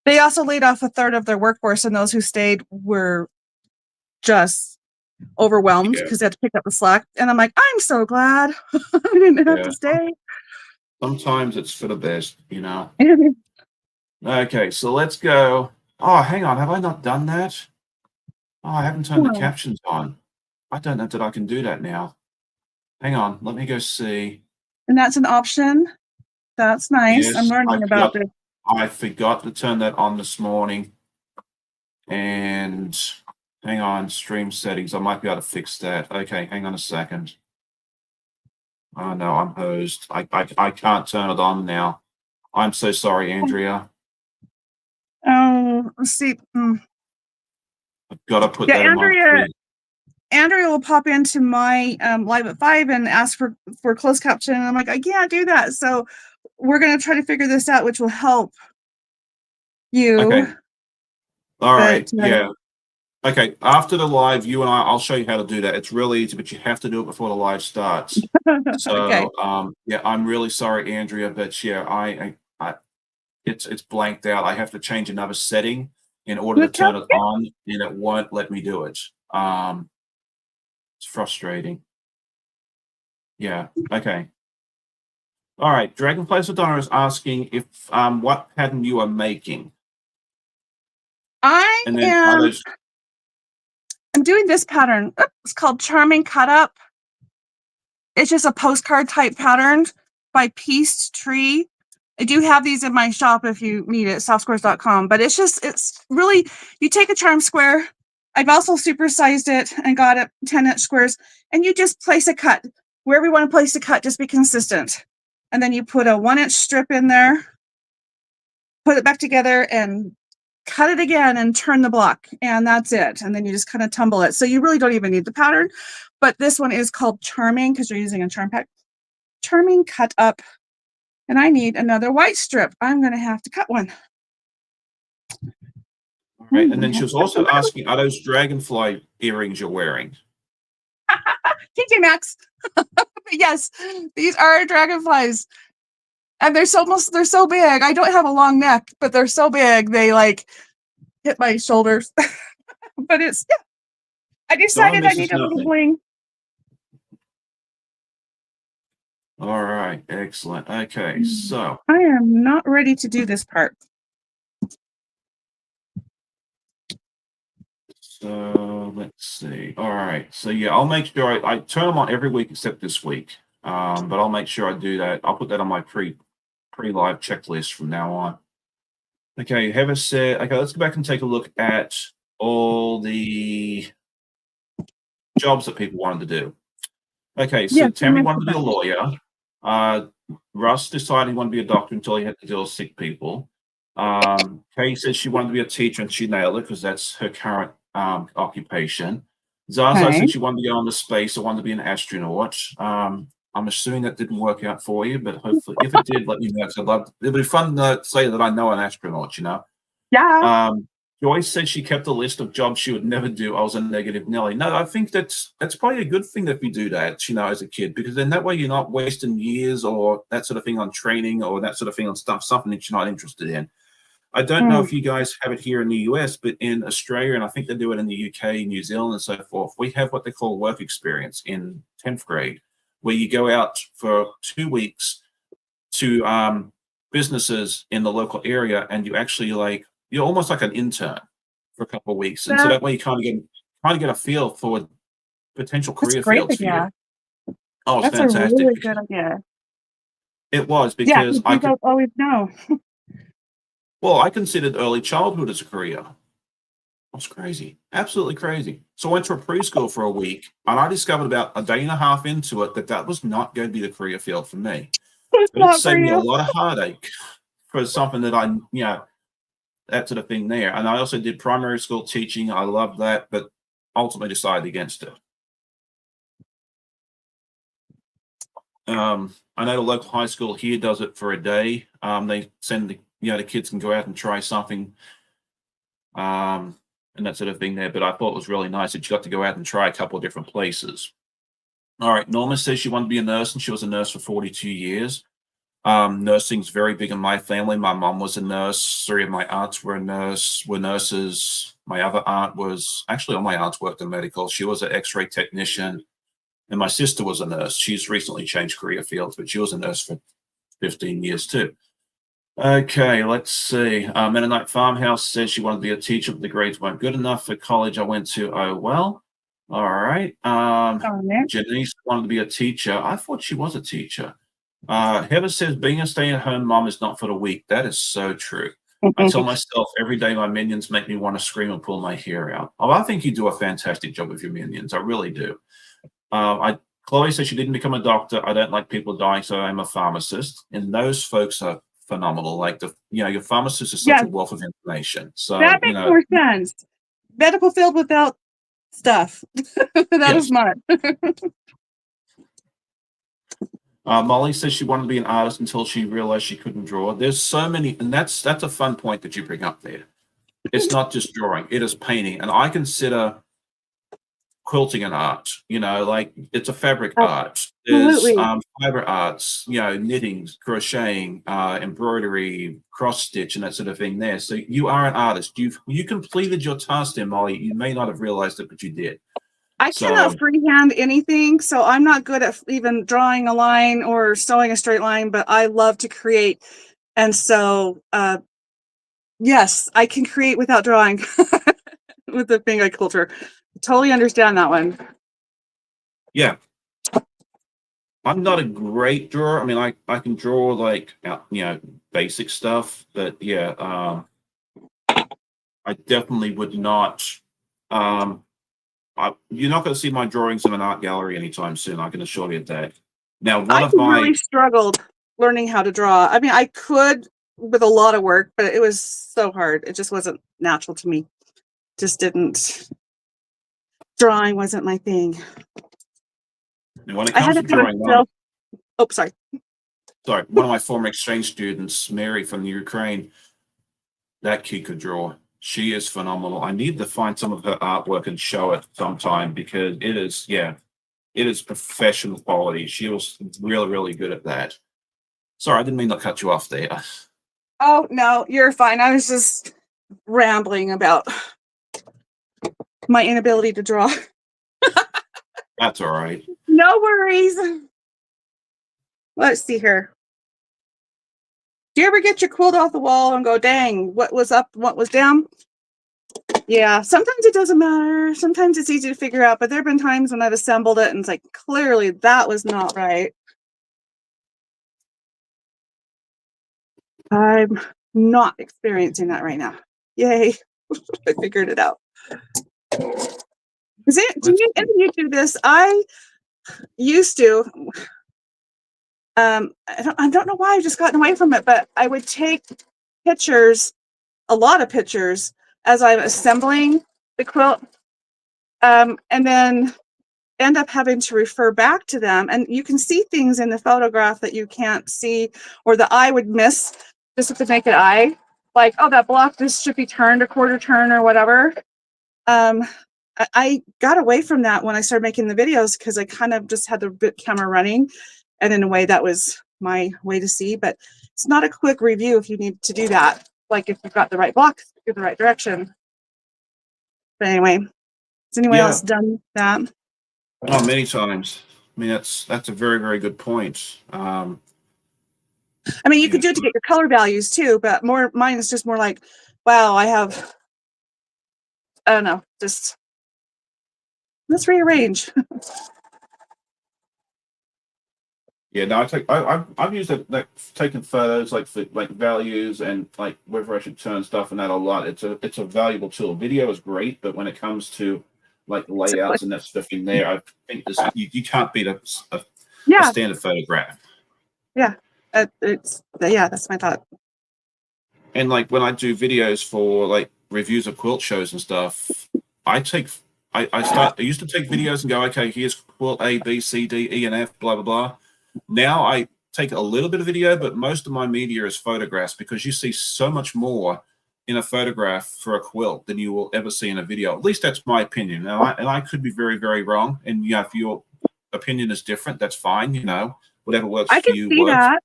They also laid off a third of their workforce, and those who stayed were just overwhelmed Yeah, because they had to pick up the slack. And I'm like, I'm so glad I didn't have yeah. to stay. Sometimes it's for the best, you know. Okay, so let's go. Oh, hang on. Have I not done that? Oh, I haven't turned the captions on. I don't know that I can do that now. Hang on. Let me go see. And that's an option. That's nice. I'm Yes, learning about this. I forgot to turn that on this morning. And hang on, stream settings. I might be able to fix that. Okay, hang on a second. Oh no, I'm hosed. I can't turn it on now. I'm so sorry, Andrea. Oh, let's see. I've got to put Yeah, that in my Andrea. free. Andrea will pop into my live at 5 and ask for closed caption, and I'm like, I can't do that. So we're gonna try to figure this out, which will help you. Okay. All right. But Yeah. Okay. After the live, you and I'll show you how to do that. It's really easy, but you have to do it before the live starts. okay, So, yeah, I'm really sorry, Andrea, but yeah, it's blanked out. I have to change another setting in order to okay. turn it on, and it won't let me do it. It's frustrating. Yeah. Okay. All right. Dragonfly Sedona is asking if what pattern you are making, I and then are am. those I'm doing this pattern. It's called Charming Cut Up. It's just a postcard type pattern by Pieced Tree. I do have these in my shop if you need it, softsquares.com. But it's really, you take a charm square. I've also supersized it and got it 10-inch squares, and you just place a cut. Wherever you want to place the cut, just be consistent. And then you put a 1-inch strip in there, put it back together, and cut it again and turn the block. And that's it. And then you just kind of tumble it. So you really don't even need the pattern. But this one is called Charming because you're using a charm pack. Charming Cut Up. And I need another white strip. I'm going to have to cut one. all right? And then she was also asking, are those dragonfly earrings you're wearing? TJ Maxx. Yes, these are dragonflies. And they're so big. I don't have a long neck, but they're so big they like hit my shoulders. But it's yeah. I Donna decided I misses need a little nothing. bling. All right, excellent. Okay, so I am not ready to do this part. let's see. All right, so yeah, I'll make sure I turn them on every week except this week. But I'll make sure I do that. I'll put that on my pre-live checklist from now on. Okay, Heather said, okay, let's go back and take a look at all the jobs that people wanted to do. Okay, so Yes, I Tammy wanted mentioned to be a that. lawyer. Russ decided he wanted to be a doctor until he had to deal with sick people. Kay said she wanted to be a teacher and she nailed it because that's her current occupation. Zaza Okay. said she wanted to go into space or wanted to be an astronaut. I'm assuming that didn't work out for you, but hopefully, if it did, let me know. Because I'd love. It'd be fun to say that I know an astronaut. You know. Yeah. Joyce said she kept a list of jobs she would never do. I was a negative Nelly. No, I think that's probably a good thing if you do that, you know, as a kid, because then that way you're not wasting years or that sort of thing on training or that sort of thing on something that you're not interested in. I don't know Mm. if you guys have it here in the US, but in Australia, and I think they do it in the UK, New Zealand, and so forth, we have what they call work experience in 10th grade, where you go out for 2 weeks to businesses in the local area, and you actually you're almost like an intern for a couple of weeks, and so That, that way you kind of get a feel for potential that's a career great fields for you. idea. Oh, it's That's a fantastic. really good idea. It was Yeah, because because you don't always know. well, I considered early childhood as a career. That's crazy. Absolutely crazy. So I went to a preschool for a week, and I discovered about a day and a half into it that that was not going to be the career field for me. It's But it not for saved me a you. lot of heartache for something that that sort of thing there. And I also did primary school teaching. I loved that, but ultimately decided against it. I know the local high school here does it for a day. They send the kids can go out and try something, and that sort of thing there. But I thought it was really nice that you got to go out and try a couple of different places. All right, Norma says she wanted to be a nurse, and she was a nurse for 42 years. Nursing's very big in my family. My mom was a nurse. 3 of my aunts were nurses. My other aunt was actually all my aunts worked in medical. She was an X-ray technician, and my sister was a nurse. She's recently changed career fields, but she was a nurse for 15 years too. Okay, let's see. Mennonite Farmhouse says she wanted to be a teacher, but the grades weren't good enough for college I went to. Oh, well. All right. Janice wanted to be a teacher. I thought she was a teacher. Heather says being a stay-at-home mom is not for the weak. That is so true. I tell myself every day my minions make me want to scream and pull my hair out. Oh, I think you do a fantastic job with your minions. I really do. Chloe says she didn't become a doctor. I don't like people dying, so I'm a pharmacist. And those folks are phenomenal. Like your pharmacist is such Yes, a wealth of information. that So, makes more sense. Medical field without stuff. That is yes. smart. Molly says she wanted to be an artist until she realized she couldn't draw. There's so many, and that's a fun point that you bring up there. It's not just drawing; it is painting, and I consider quilting an art. Like it's a fabric art. There's Absolutely. fiber arts. Knitting, crocheting, embroidery, cross stitch, and that sort of thing. There, so you are an artist. You completed your task there, Molly. You may not have realized it, but you did. I So cannot freehand anything, so I'm not good at even drawing a line or sewing a straight line, but I love to create. And so, yes, I can create without drawing with the finger quilter. Totally understand that one. yeah, I'm not a great drawer. I mean, I can draw like basic stuff, but yeah, I definitely would not. Um, you're not going to see my drawings in an art gallery anytime soon. I can assure you that. Now, one I of my really struggled learning how to draw. I mean, I could with a lot of work, but it was so hard. It just wasn't natural to me. Just didn't. Drawing wasn't my thing. when it I had comes to to kind of drawing, oh, sorry. one of my former exchange students, Mary from the Ukraine, that kid could draw. She is phenomenal. I need to find some of her artwork and show it sometime because it is professional quality. She was really, really good at that. Sorry, I didn't mean to cut you off there. Oh, no, you're fine. I was just rambling about my inability to draw. That's all right. No worries. Let's see here. Do you ever get your quilt off the wall and go, dang, what was up, what was down? Yeah, sometimes it doesn't matter. Sometimes it's easy to figure out, but there have been times when I've assembled it and it's like, clearly that was not right. I'm not experiencing that right now. Yay. I figured it out. Do any of you do this? I used to. I don't know why I've just gotten away from it, but I would take pictures, a lot of pictures, as I'm assembling the quilt, and then end up having to refer back to them. And you can see things in the photograph that you can't see, or the eye would miss just with the naked eye. Like, oh, that block, this should be turned a quarter turn or whatever. I got away from that when I started making the videos because I kind of just had the camera running, and in a way that was my way to see. But it's not a quick review if you need to do that. Like if you've got the right block in the right direction. But anyway, has anyone else done that? Oh, many times. I mean, that's a very, very good point. I mean, you could do it to get your color values too, but mine is just more like, wow, I don't know, just let's rearrange. Yeah, no, I've used it, like taken photos like for like values and like whether I should turn stuff and that a lot. It's a valuable tool. Video is great, but when it comes to like layouts and that stuff in there, I think you can't beat a Yeah, standard photograph. yeah, that's my thought. And like when I do videos for like reviews of quilt shows and stuff, I take I used to take videos and go, okay, here's quilt A, B, C, D, E, and F, blah blah blah. Now I take a little bit of video, but most of my media is photographs because you see so much more in a photograph for a quilt than you will ever see in a video. At least that's my opinion. Now, I could be very, very wrong. And yeah, if your opinion is different, that's fine. You know, whatever works I for can you see works. that.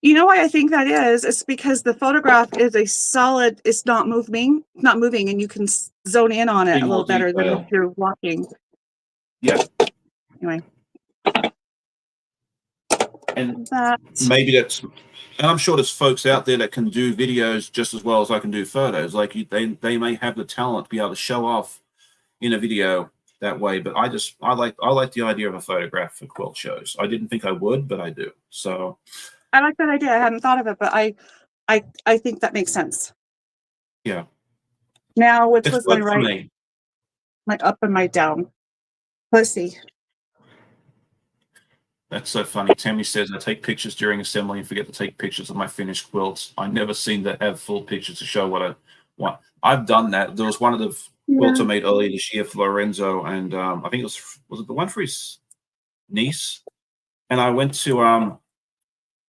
You know why I think that is? It's because the photograph is a solid, it's not moving, and you can zone in on it See a more little better than if detail. you're walking. Yeah. Anyway. And That. maybe that's, and I'm sure there's folks out there that can do videos just as well as I can do photos. Like they may have the talent to be able to show off in a video that way. But I like the idea of a photograph for quilt shows. I didn't think I would, but I do. So I like that idea. I hadn't thought of it, but I think that makes sense. yeah, Now, which it's was my worked for right, me. my up and my down? Let's see. That's so funny. Tammy says I take pictures during assembly and forget to take pictures of my finished quilts. I never seem to have full pictures to show what I want. I've done that. There was one of the quilts I Yeah. made earlier this year for Lorenzo, and I think was it the one for his niece? And I went to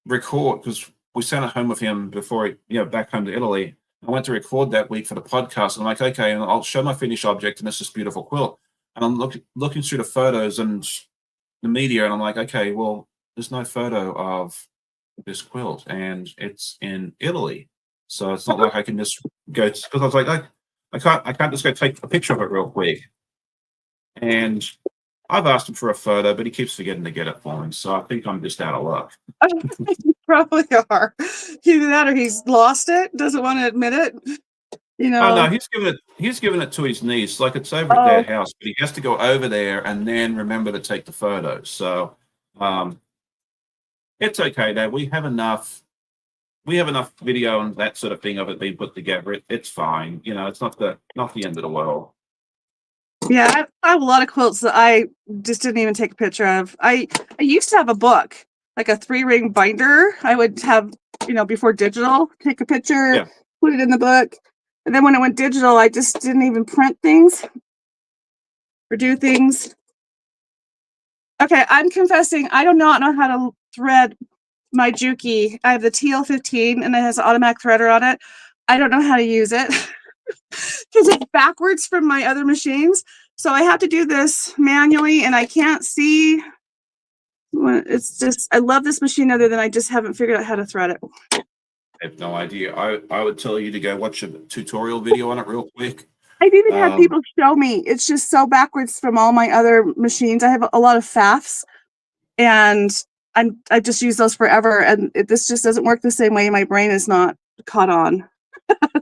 record because we sent it home with him before back home to Italy. I went to record that week for the podcast. And I'm like, okay, and I'll show my finished object, and it's this beautiful quilt. And I'm looking through the photos and the media, and I'm like, okay, well, there's no photo of this quilt, and it's in Italy, so it's not like I can just go because I was like, I can't just go take a picture of it real quick. And I've asked him for a photo, but he keeps forgetting to get it for me. So I think I'm just out of luck. You probably are. Either that or he's lost it, doesn't want to admit it. You Oh no, know. he's given it to his niece. Like it's over at their Oh, house, but he has to go over there and then remember to take the photos. So um, it's okay though. We have enough video and that sort of thing of it being put together. It's fine. You know, it's not the end of the world. yeah. I have a lot of quilts that I just didn't even take a picture of. I used to have a book, like a 3-ring binder. I would have, before digital, take a picture, Yeah. put it in the book. And then when it went digital, I just didn't even print things or do things. Okay, I'm confessing, I do not know how to thread my Juki. I have the TL15 and it has an automatic threader on it. I don't know how to use it because it's backwards from my other machines. So I have to do this manually and I can't see. It's just, I love this machine other than I just haven't figured out how to thread it. I have no idea. I would tell you to go watch a tutorial video on it real quick. I've even had people show me. It's just so backwards from all my other machines. I have a lot of FAFs and I just use those forever. And this just doesn't work the same way. My brain is not caught on.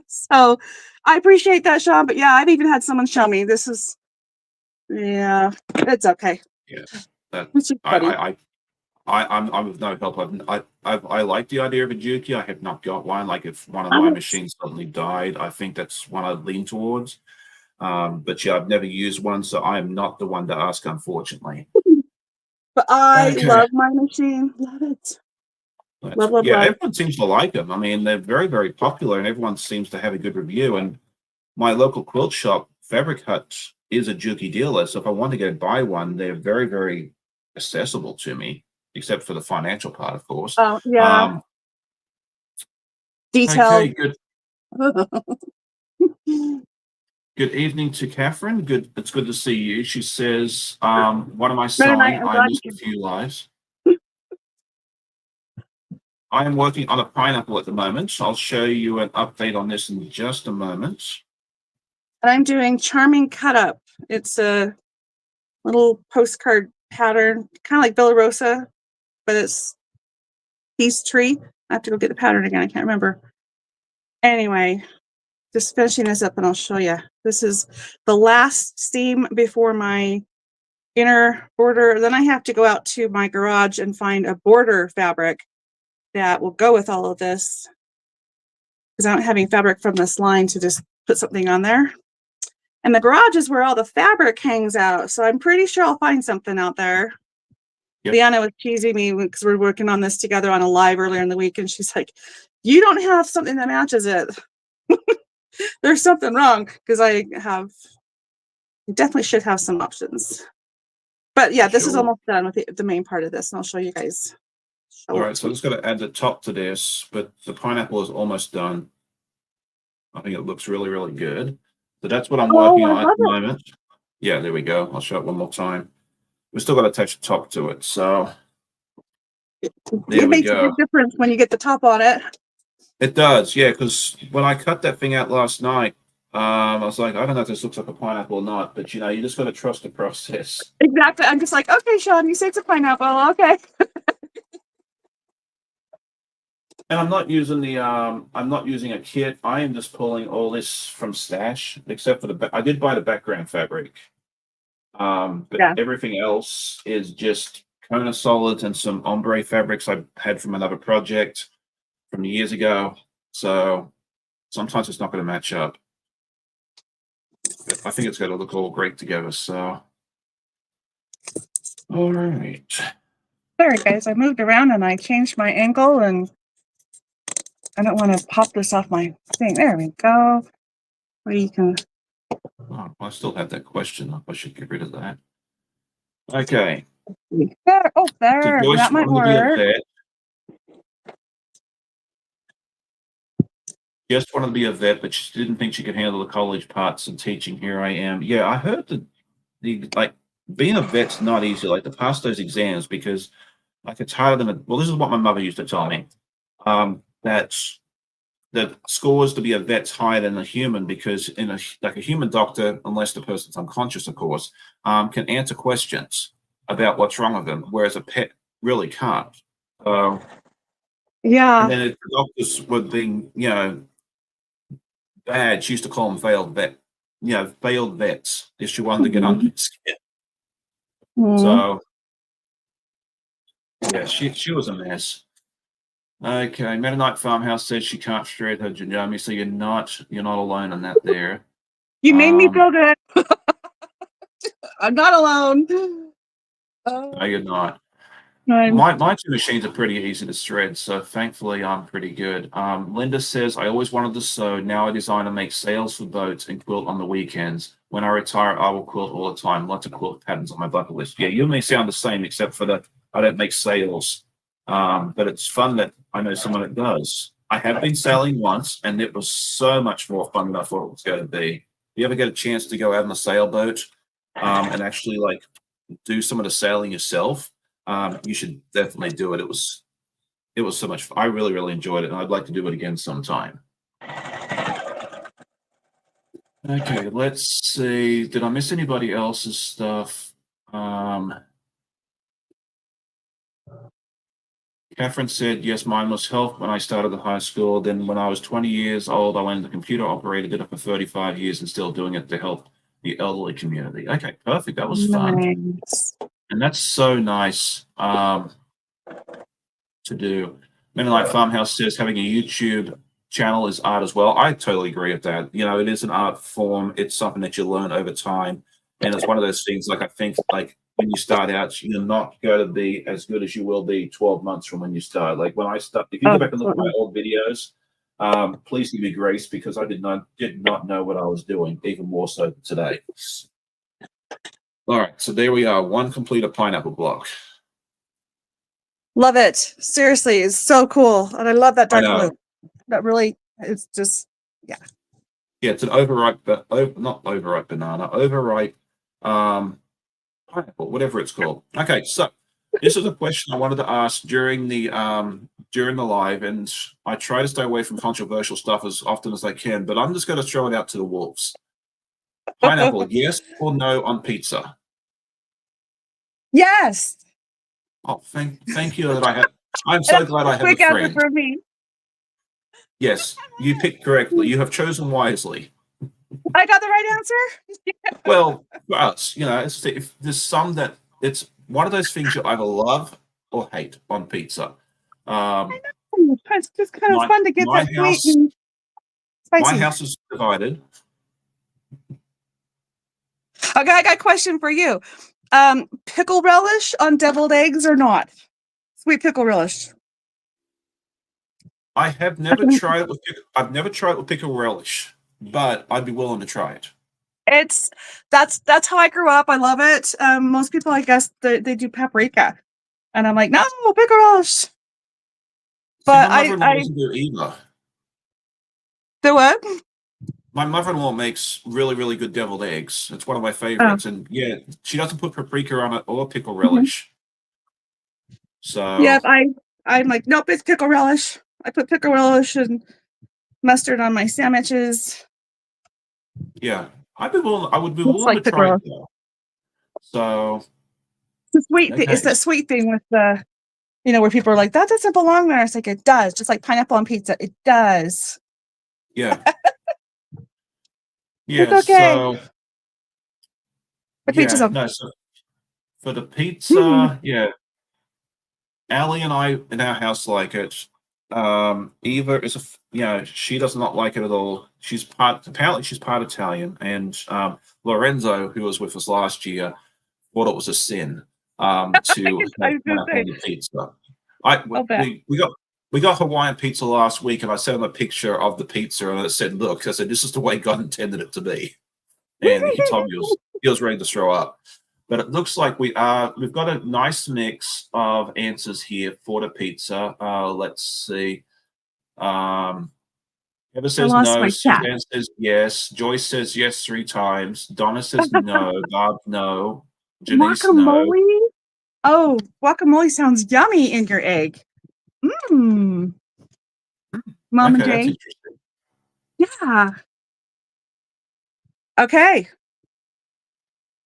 So I appreciate that, Sean. But yeah, I've even had someone show me. Yeah, it's okay. Yeah, that It's just funny. I'm of no help. I like the idea of a Juki. I have not got one. Like if one of my machines suddenly died, I think that's one I'd lean towards. But yeah, I've never used one, so I am not the one to ask, unfortunately. But I love my machine. Love it. Love. Everyone seems to like them. I mean, they're very, very popular, and everyone seems to have a good review. And my local quilt shop, Fabric Hut, is a Juki dealer. So if I want to go buy one, they're very, very accessible to me, except for the financial part, of course. Oh, yeah. Detailed. Okay, good. Good evening to Catherine. Good. It's good to see you. She says, what am I sewing? I missed a few lives. I am working on a pineapple at the moment. So I'll show you an update on this in just a moment. And I'm doing Charming Cut Up. It's a little postcard pattern, kind of like Villa Rosa, but it's Peace Tree. I have to go get the pattern again. I can't remember. Anyway, just finishing this up and I'll show you. This is the last seam before my inner border. Then I have to go out to my garage and find a border fabric that will go with all of this, because I don't have any fabric from this line to just put something on there. And the garage is where all the fabric hangs out, so I'm pretty sure I'll find something out there. Yep. Liana was teasing me because we're working on this together on a live earlier in the week, and she's like, you don't have something that matches it. There's something wrong, because I definitely should have some options. But yeah, this is almost done with the main part of this, and I'll show you guys. All right, so I'm just going to add the top to this, but the pineapple is almost done. I think it looks really, really good. So that's what I'm working on at the moment. Yeah, there we go. I'll show it one more time. We've still got to attach the top to it, so there we go. It makes a big difference when you get the top on it. It does, yeah, because when I cut that thing out last night, I was like, I don't know if this looks like a pineapple or not, but you know, you just got to trust the process. Exactly. I'm just like, okay, Sean, you say it's a pineapple, okay. And I'm not using the I'm not using a kit. I am just pulling all this from Stash, except for I did buy the background fabric. But everything else is just Kona Solid and some ombre fabrics I had from another project from years ago. So sometimes it's not going to match up. But I think it's going to look all great together. So, all right. Sorry, guys. I moved around and I changed my angle, and I don't want to pop this off my thing. There we go. Where you can. Oh, I still have that question up. I should get rid of that. Okay. There. Oh, there. So that might work. Just wanted to be a vet, but she didn't think she could handle the college parts and teaching. Here I am. Yeah, I heard that like being a vet's not easy. Like to pass those exams, because like it's harder than well, this is what my mother used to tell me. That the scores to be a vet's higher than a human, because in a human doctor, unless the person's unconscious, of course, can answer questions about what's wrong with them, whereas a pet really can't. Yeah. And then if the doctors were being, you know, bad, she used to call them failed vets. If she wanted to get under his skin. So yeah, she was a mess. Okay, Mennonite Farmhouse says she can't shred her Janjami, so you're not alone on that there. You made me feel good. I'm not alone. No, you're not. My two machines are pretty easy to thread, so thankfully I'm pretty good. Linda says, I always wanted to sew. Now I design and make sails for boats and quilt on the weekends. When I retire, I will quilt all the time. Lots of quilt patterns on my bucket list. Yeah, you may sound the same, except for that I don't make sails. But it's fun that I know someone that does. I have been sailing once, and it was so much more fun than I thought it was going to be. You ever get a chance to go out on a sailboat and actually like do some of the sailing yourself? You should definitely do it. It was so much fun. I really, really enjoyed it, and I'd like to do it again sometime. Okay, let's see. Did I miss anybody else's stuff? Catherine said, yes, mine was health when I started the high school. Then when I was 20 years old, I went into computer operator, did it for 35 years and still doing it to help the elderly community. Okay, perfect. That was fun. And that's so nice to do. Mennonite Farmhouse says having a YouTube channel is art as well. I totally agree with that. You know, it is an art form. It's something that you learn over time. And it's one of those things, like I think, like when you start out, you're not going to be as good as you will be 12 months from when you start. Like when I start, if you go back and look at my old videos, please give me grace, because I did not know what I was doing, even more so today. All right, so there we are. One complete pineapple block. Love it. Seriously, it's so cool. And I love that dark blue. That really, it's just, yeah. Yeah, it's an overripe pineapple, whatever it's called. Okay, so this is a question I wanted to ask during the live, and I try to stay away from controversial stuff as often as I can, but I'm just going to throw it out to the wolves. Pineapple, yes or no on pizza? Yes. Oh, thank you that I have. I'm so glad I have a Quick answer friend. from me. Yes, you picked correctly. You have chosen wisely. I got the right answer. Well, for us, if there's some that it's one of those things you either love or hate on pizza. Um, It's just kind of my fun to get my that sweet house, and my spicy. house is divided. Okay, I got a question for you. Pickle relish on deviled eggs or not? Sweet pickle relish. I have never tried it with I've never tried it with pickle relish, but I'd be willing to try it. It's that's how I grew up. I love it. Most people, I guess, they do paprika, and I'm like, no, pickle relish. See, But my mother-in-law I doesn't do either. the what? My mother-in-law makes really, really good deviled eggs. It's one of my Oh, favorites, and yeah, she doesn't put paprika on it or pickle mhm. relish. So Yep. I'm like, nope, it's pickle relish. I put pickle relish and mustard on my sandwiches. yeah, I would be Looks willing to like pickle try it relish. though. So It's the sweet thing. It's okay, that sweet thing with the, where people are like, that doesn't belong there. It's like, it does. Just like pineapple on pizza. It does. yeah, It's yeah. okay. So But each his yeah, own. no. So for the Mhm. pizza, yeah, Allie and I in our house like it. Eva is she does not like it at all. Apparently she's part Italian, and Lorenzo, who was with us last year, thought it was a sin to I have was gonna pineapple say, on the pizza. I I'll bet. we got Hawaiian pizza last week, and I sent him a picture of the pizza, and it said, "Look," I said, "This is the way God intended it to be," and he told me he was ready to throw up. But it looks like we've got a nice mix of answers here for the pizza. Let's see. Um, Heather I says lost no. my cat. Suzanne says yes. Joyce says yes 3 times. Donna says no. Bob, no. Janice, no. Guacamole? Oh, guacamole sounds yummy in your egg. Mmm. Mom and Okay, that's Jay. interesting. Yeah. Okay.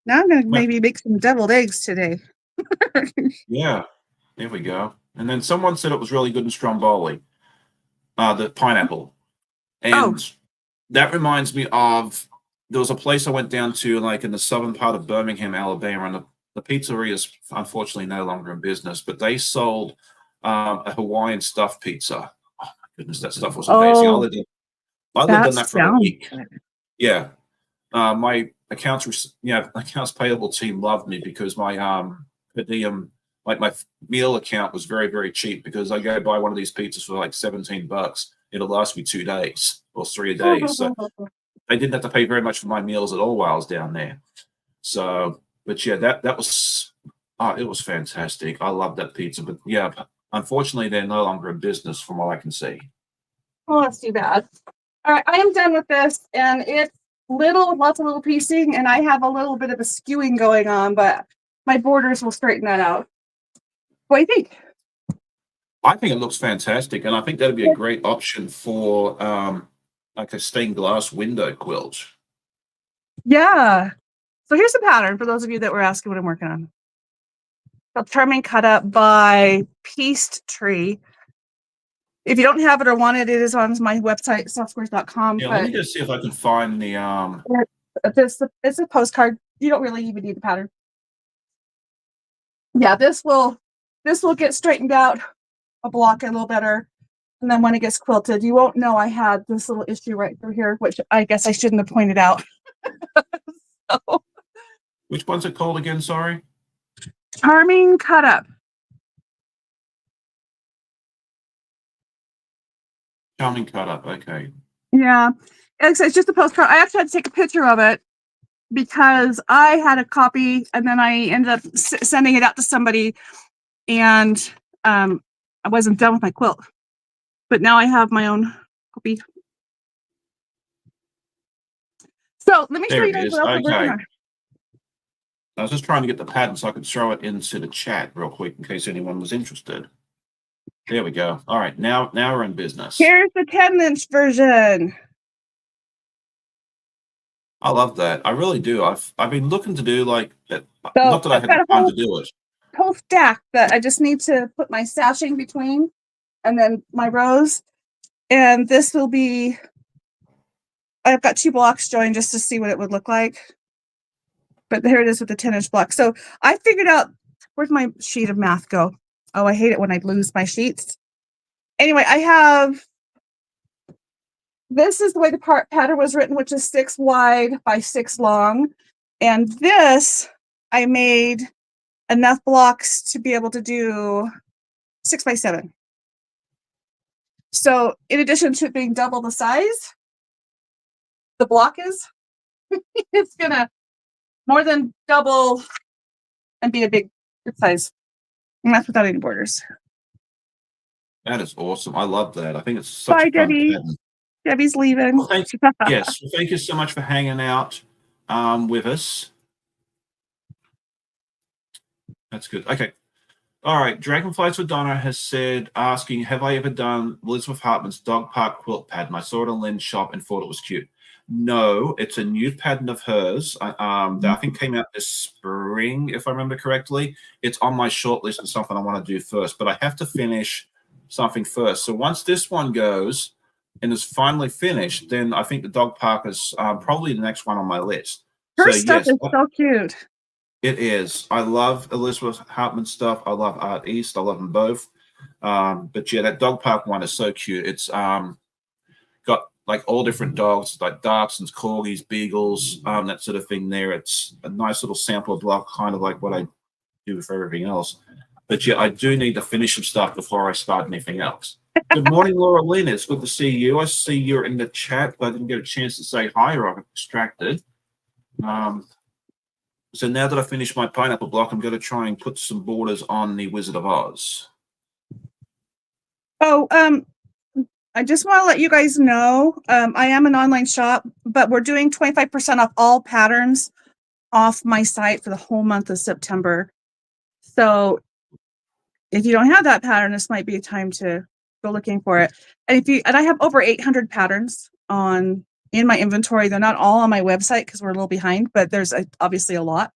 Now I'm gonna Well, maybe make some deviled eggs today. yeah, there we go. And then someone said it was really good in Stromboli, the pineapple. Oh, And that reminds me of there was a place I went down to, like in the southern part of Birmingham, Alabama, and the pizzeria is unfortunately no longer in business, but they sold a Hawaiian stuffed pizza. Oh my goodness, that stuff was amazing. oh, I lived that on that for a sounds week. good. Yeah, my accounts payable team loved me because my per diem, like my meal account was very, very cheap because I go buy one of these pizzas for like $17. It'll last me 2 days or 3 days. So I didn't have to pay very much for my meals at all while I was down there. So, but yeah, that was it was fantastic. I love that pizza. But yeah, unfortunately, they're no longer in business from what I can see. Oh, that's too bad. All right, I am done with this, and it's little, lots of little piecing, and I have a little bit of a skewing going on, but my borders will straighten that out. What do you think? I think it looks fantastic, and I think that'd be a great option for like a stained glass window quilt. Yeah. So here's the pattern for those of you that were asking what I'm working on. Called Charming Cut Up by Pieced Tree. If you don't have it or want it, it is on my website, softsquares.com. Yeah, let me But just see if I can find the it's a postcard. You don't really even need the pattern. Yeah, this will get straightened out. I'll block it a little better. And then when it gets quilted, you won't know I had this little issue right through here, which I guess I shouldn't have pointed out. So, which one's it called again? Sorry, Charming Cut Up. Charming cut up. Okay, Yeah. It's just a postcard. I actually had to take a picture of it because I had a copy and then I ended up sending it out to somebody, and I wasn't done with my quilt. But now I have my own copy. So let me show there you it guys is. what else I'm working Okay, on. I was just trying to get the pattern so I could throw it into the chat real quick in case anyone was interested. There we go. All right, now we're in business. Here's the 10-inch version. I love that. I really do. I've been looking to do like So not that I I've have the got a time whole to do it. whole stack that I just need to put my sashing between, and then my rows. And this will be, I've got 2 blocks joined just to see what it would look like. But here it is with the 10-inch block. So I figured out, where'd my sheet of math go? Oh, I hate it when I lose my sheets. Anyway, I have, this is the way the pattern was written, which is 6 wide by 6 long. And this, I made enough blocks to be able to do 6 by 7. So in addition to it being double the size, the block is, it's gonna more than double and be a big size. And that's without any borders. That is awesome. I love that. I think it's such Bye, a fun Debbie. pattern. Debbie's leaving. Well, yes. Well, thank you so much for hanging out with us. That's good. Okay. All right. Dragonflies with Donna has said, asking, have I ever done Elizabeth Hartman's dog park quilt pattern? I saw it on Lynne's shop and thought it was cute. No, it's a new pattern of hers that I think came out this spring, if I remember correctly. It's on my short list of something I want to do first, but I have to finish something first. So once this one goes and is finally finished, then I think the dog park is probably the next one on my list. Her so, stuff yes, is so cute. It is. I love Elizabeth Hartman stuff. I love Art East. I love them both. But yeah, that dog park one is so cute. It's got like all different dogs, like Dachshunds, Corgis, Beagles, that sort of thing there. It's a nice little sample block, kind of like what I do for everything else. But yeah, I do need to finish some stuff before I start anything else. Good morning, Laura Lynne. It's good to see you. I see you're in the chat, but I didn't get a chance to say hi or I got distracted. So now that I finished my pineapple block, I'm going to try and put some borders on the Wizard of Oz. Oh, I just want to let you guys know, I am an online shop, but we're doing 25% off all patterns off my site for the whole month of September. So if you don't have that pattern, this might be a time to go looking for it. And I have over 800 patterns in my inventory. They're not all on my website because we're a little behind, but there's obviously a lot.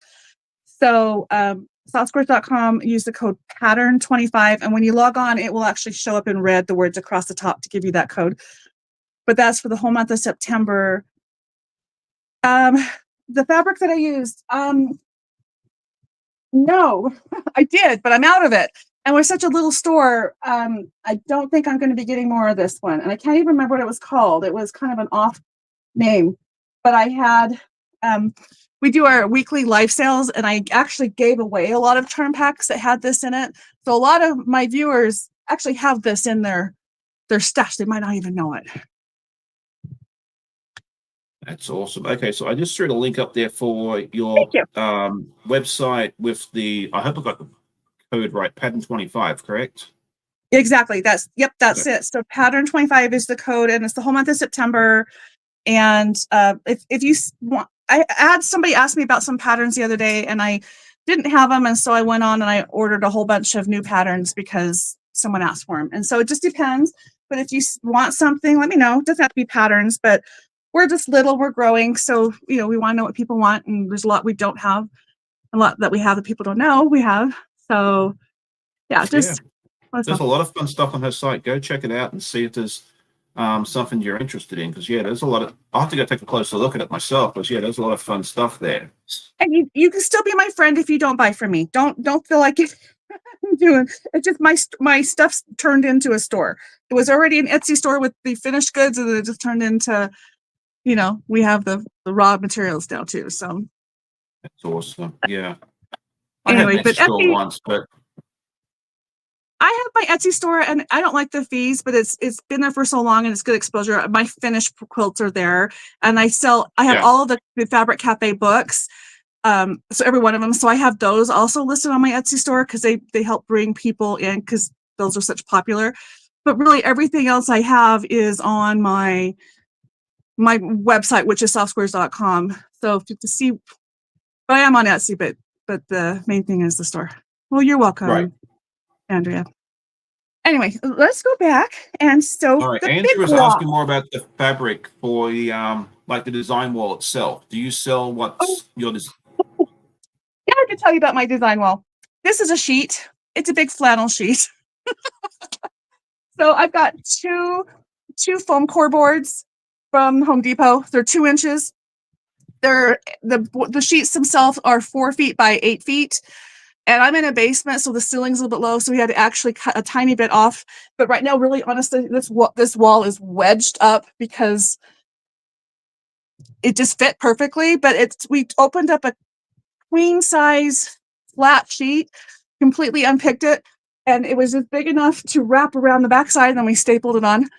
So softsquares.com, use the code pattern25, and when you log on, it will actually show up in red, the words across the top, to give you that code. But that's for the whole month of September. The fabric that I used, no, I did, but I'm out of it. And we're such a little store, I don't think I'm going to be getting more of this one. And I can't even remember what it was called. It was kind of an off name, but I had, we do our weekly live sales, and I actually gave away a lot of turn packs that had this in it. So a lot of my viewers actually have this in their stash. They might not even know it. That's awesome. Okay, so I just threw the link up there for your website with the, I hope I got the code right, pattern 25, correct? Exactly. That's it. So pattern 25 is the code, and it's the whole month of September. And if you want, somebody asked me about some patterns the other day, and I didn't have them, and so I went on and I ordered a whole bunch of new patterns because someone asked for them. And so it just depends. But if you want something, let me know. It doesn't have to be patterns, but we're just little, we're growing, so we want to know what people want, and there's a lot we don't have, a lot that we have that people don't know we have. So there's a lot of fun stuff on her site. Go check it out and see if there's something you're interested in, because there's a lot of, I'll have to go take a closer look at it myself, because there's a lot of fun stuff there. And you can still be my friend if you don't buy from me. Don't feel like it. Doing it's just my stuff's turned into a store. It was already an Etsy store with the finished goods, and it just turned into, we have the raw materials now too. So that's awesome. Yeah. Anyway, but Etsy once, but I have my Etsy store, and I don't like the fees, but it's been there for so long, and it's good exposure. My finished quilts are there, and I have all of the Fabric Cafe books. So every one of them. So I have those also listed on my Etsy store, because they help bring people in, because those are such popular. But really everything else I have is on my website, which is softsquares.com. So to see, but I am on Etsy, but the main thing is the store. Well, you're welcome, right, Andrea. Anyway, let's go back. And so all right, Andrew was asking more about the fabric for the like the design wall itself. Do you sell what's your design? Yeah, I can tell you about my design wall. This is a sheet. It's a big flannel sheet. So I've got two foam core boards from Home Depot. They're 2 inches. They're the sheets themselves are 4 feet by 8 feet. And I'm in a basement, so the ceiling's a little bit low, so we had to actually cut a tiny bit off. But right now, really honestly, this wall is wedged up because it just fit perfectly. But we opened up a queen size flat sheet, completely unpicked it, and it was just big enough to wrap around the backside, and then we stapled it on.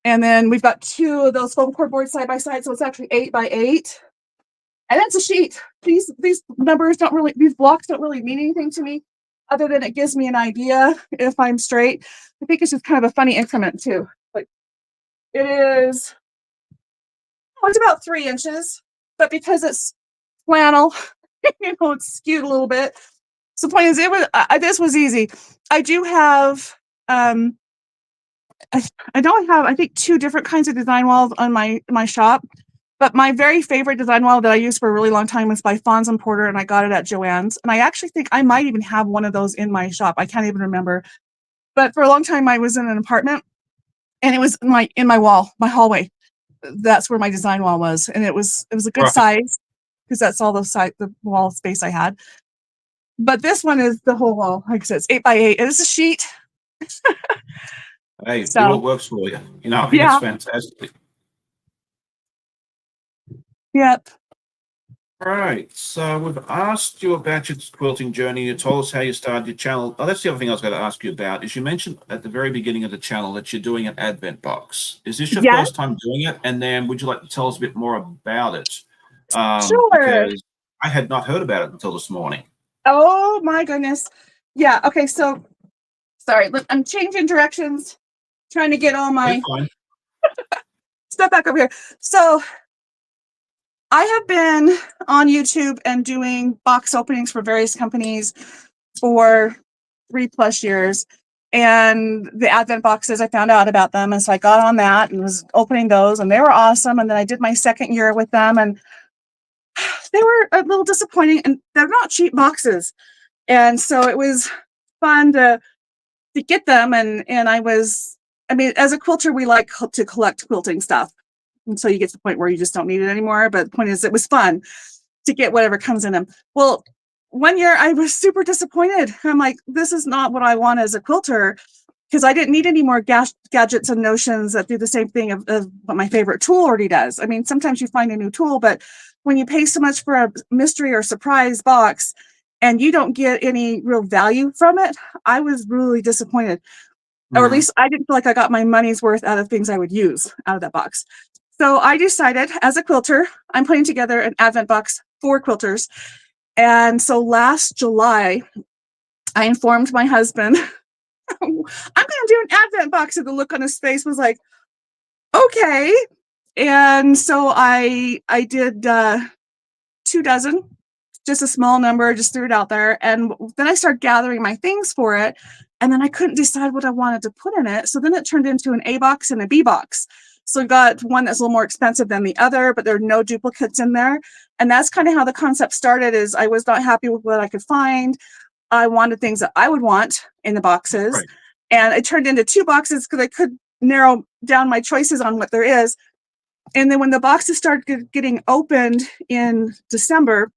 And then we've got 2 of those foam core boards side by side, so it's actually 8 by 8. And that's a sheet. These these blocks don't really mean anything to me, other than it gives me an idea if I'm straight. I think it's just kind of a funny increment too. Like it is, it's about 3 inches, but because it's flannel, it's skewed a little bit. So the point is, this was easy. I do have, I don't have, I think 2 different kinds of design walls on my shop. But my very favorite design wall that I used for a really long time was by Fons and Porter, and I got it at Joann's. And I actually think I might even have one of those in my shop. I can't even remember. But for a long time, I was in an apartment, and it was in my hallway. That's where my design wall was, and it was a good size because that's all the wall space I had. But this one is the whole wall. Like I said, it's 8 by 8. It is a sheet. Hey, do what works for you. I think it's fantastic. Yep. All right. So we've asked you about your quilting journey. You told us how you started your channel. Oh, that's the other thing I was going to ask you about. Is you mentioned at the very beginning of the channel that you're doing an advent box. Is this your first time doing it? And then would you like to tell us a bit more about it? Sure. Because I had not heard about it until this morning. Oh my goodness. Yeah. Okay. So sorry, I'm changing directions, trying to get all my stuff back over here. So I have been on YouTube and doing box openings for various companies for 3+ years. And the advent boxes, I found out about them. And so I got on that and was opening those, and they were awesome. And then I did my 2nd year with them, and they were a little disappointing, and they're not cheap boxes. And so it was fun to get them. And I mean, as a quilter, we like to collect quilting stuff until you get to the point where you just don't need it anymore. But the point is, it was fun to get whatever comes in them. Well, one year I was super disappointed. I'm like, this is not what I want as a quilter, because I didn't need any more gadgets and notions that do the same thing of what my favorite tool already does. I mean, sometimes you find a new tool, but when you pay so much for a mystery or surprise box and you don't get any real value from it, I was really disappointed. Or at least I didn't feel like I got my money's worth out of things I would use out of that box. So I decided, as a quilter, I'm putting together an advent box for quilters. And so last July, I informed my husband, I'm going to do an advent box. And the look on his face was like, okay. And so I did 2 dozen, just a small number, just threw it out there. And then I started gathering my things for it. And then I couldn't decide what I wanted to put in it. So then it turned into an A box and a B box. So I got one that's a little more expensive than the other, but there are no duplicates in there. And that's kind of how the concept started. Is I was not happy with what I could find. I wanted things that I would want in the boxes. Right. And it turned into 2 boxes because I could narrow down my choices on what there is. And then when the boxes started getting opened in December,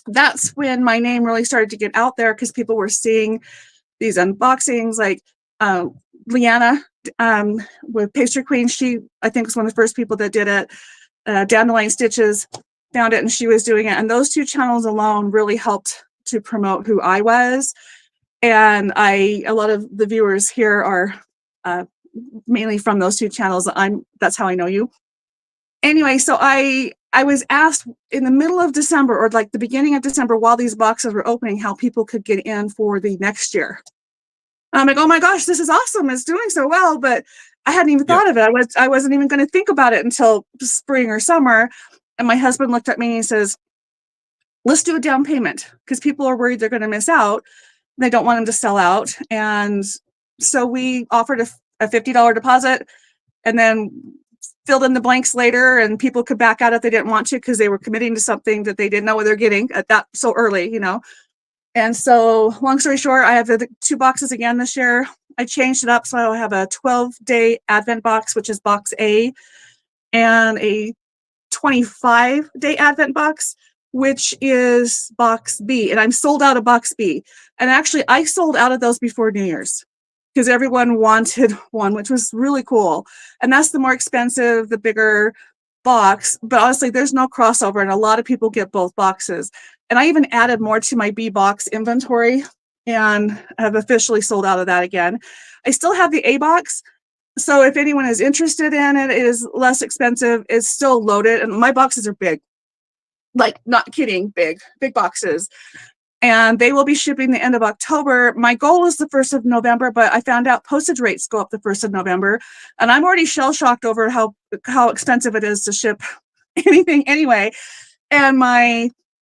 that's when my name really started to get out there, because people were seeing these unboxings, like Leanna with Pastry Queen. She, I think, was one of the first people that did it. Dandelion Stitches found it, and she was doing it. And those 2 channels alone really helped to promote who I was. And a lot of the viewers here are mainly from those 2 channels. That's how I know you. Anyway, so I was asked in the middle of December, or like the beginning of December, while these boxes were opening, how people could get in for the next year. I'm like, oh my gosh, this is awesome. It's doing so well, but I hadn't even thought of it. I wasn't even going to think about it until spring or summer. And my husband looked at me and he says, let's do a down payment, because people are worried they're going to miss out. They don't want them to sell out. And so we offered a $50 deposit, and then filled in the blanks later, and people could back out if they didn't want to, because they were committing to something that they didn't know what they're getting at that so early, And so long story short, I have the 2 boxes again this year. I changed it up. So I have a 12-day Advent box, which is box A, and a 25-day Advent box, which is box B. And I'm sold out of box B. And actually, I sold out of those before New Year's because everyone wanted one, which was really cool. And that's the more expensive, the bigger box. But honestly, there's no crossover, and a lot of people get both boxes. And I even added more to my B box inventory and have officially sold out of that again. I still have the A box. So if anyone is interested in it, it is less expensive. It's still loaded, and my boxes are big, like not kidding, big boxes. And they will be shipping the end of October. My goal is the 1st of November, but I found out postage rates go up the 1st of November, and I'm already shell shocked over how expensive it is to ship anything anyway. And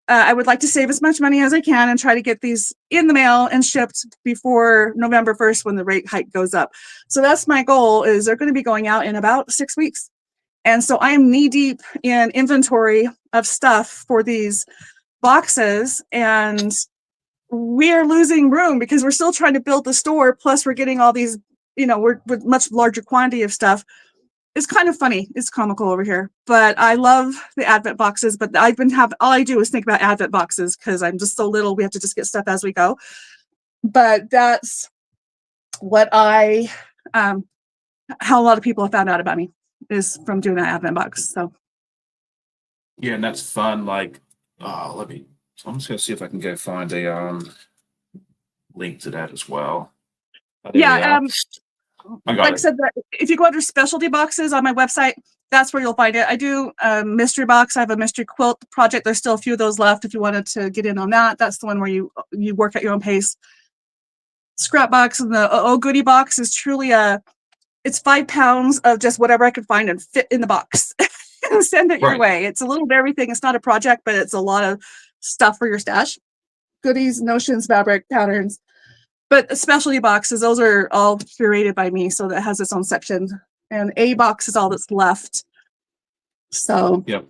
I would like to save as much money as I can and try to get these in the mail and shipped before November 1st when the rate hike goes up. So that's my goal, is they're going to be going out in about 6 weeks. And so I am knee deep in inventory of stuff for these boxes, and we are losing room because we're still trying to build the store. Plus we're getting all these, we're with much larger quantity of stuff. It's kind of funny. It's comical over here, but I love the Advent boxes. But all I do is think about Advent boxes because I'm just so little. We have to just get stuff as we go. But that's what how a lot of people have found out about me is from doing that Advent box. So Yeah, and that's fun. Like, so I'm just gonna see if I can go find a link to that as well. Oh, there we yeah, are. I got like I it. said, if you go under specialty boxes on my website, that's where you'll find it. I do a mystery box. I have a mystery quilt project. There's still a few of those left. If you wanted to get in on that, that's the one where you work at your own pace. Scrap box and the Oh Goodie box is truly it's 5 pounds of just whatever I could find and fit in the box and send it your way. It's a little bit of everything. It's not a project, but it's a lot of stuff for your stash. Goodies, notions, fabric, patterns. But specialty boxes, those are all curated by me, so that has its own section. And A box is all that's left. So Yep.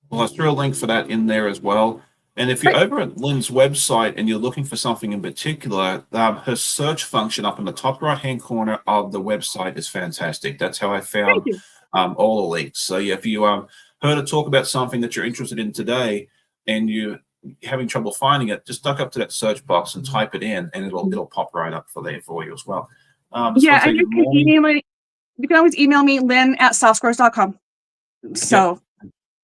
Well, I threw a link for that in there as well. And if you're over at Lynne's website and you're looking for something in particular, her search function up in the top right-hand corner of the website is fantastic. That's how I found all the links. So yeah, if you heard her talk about something that you're interested in today and you're having trouble finding it, just duck up to that search box and type it in, and it'll pop right up for you as well. Yeah, and you can always email me, Lynne@softsquares.com. So. Yep.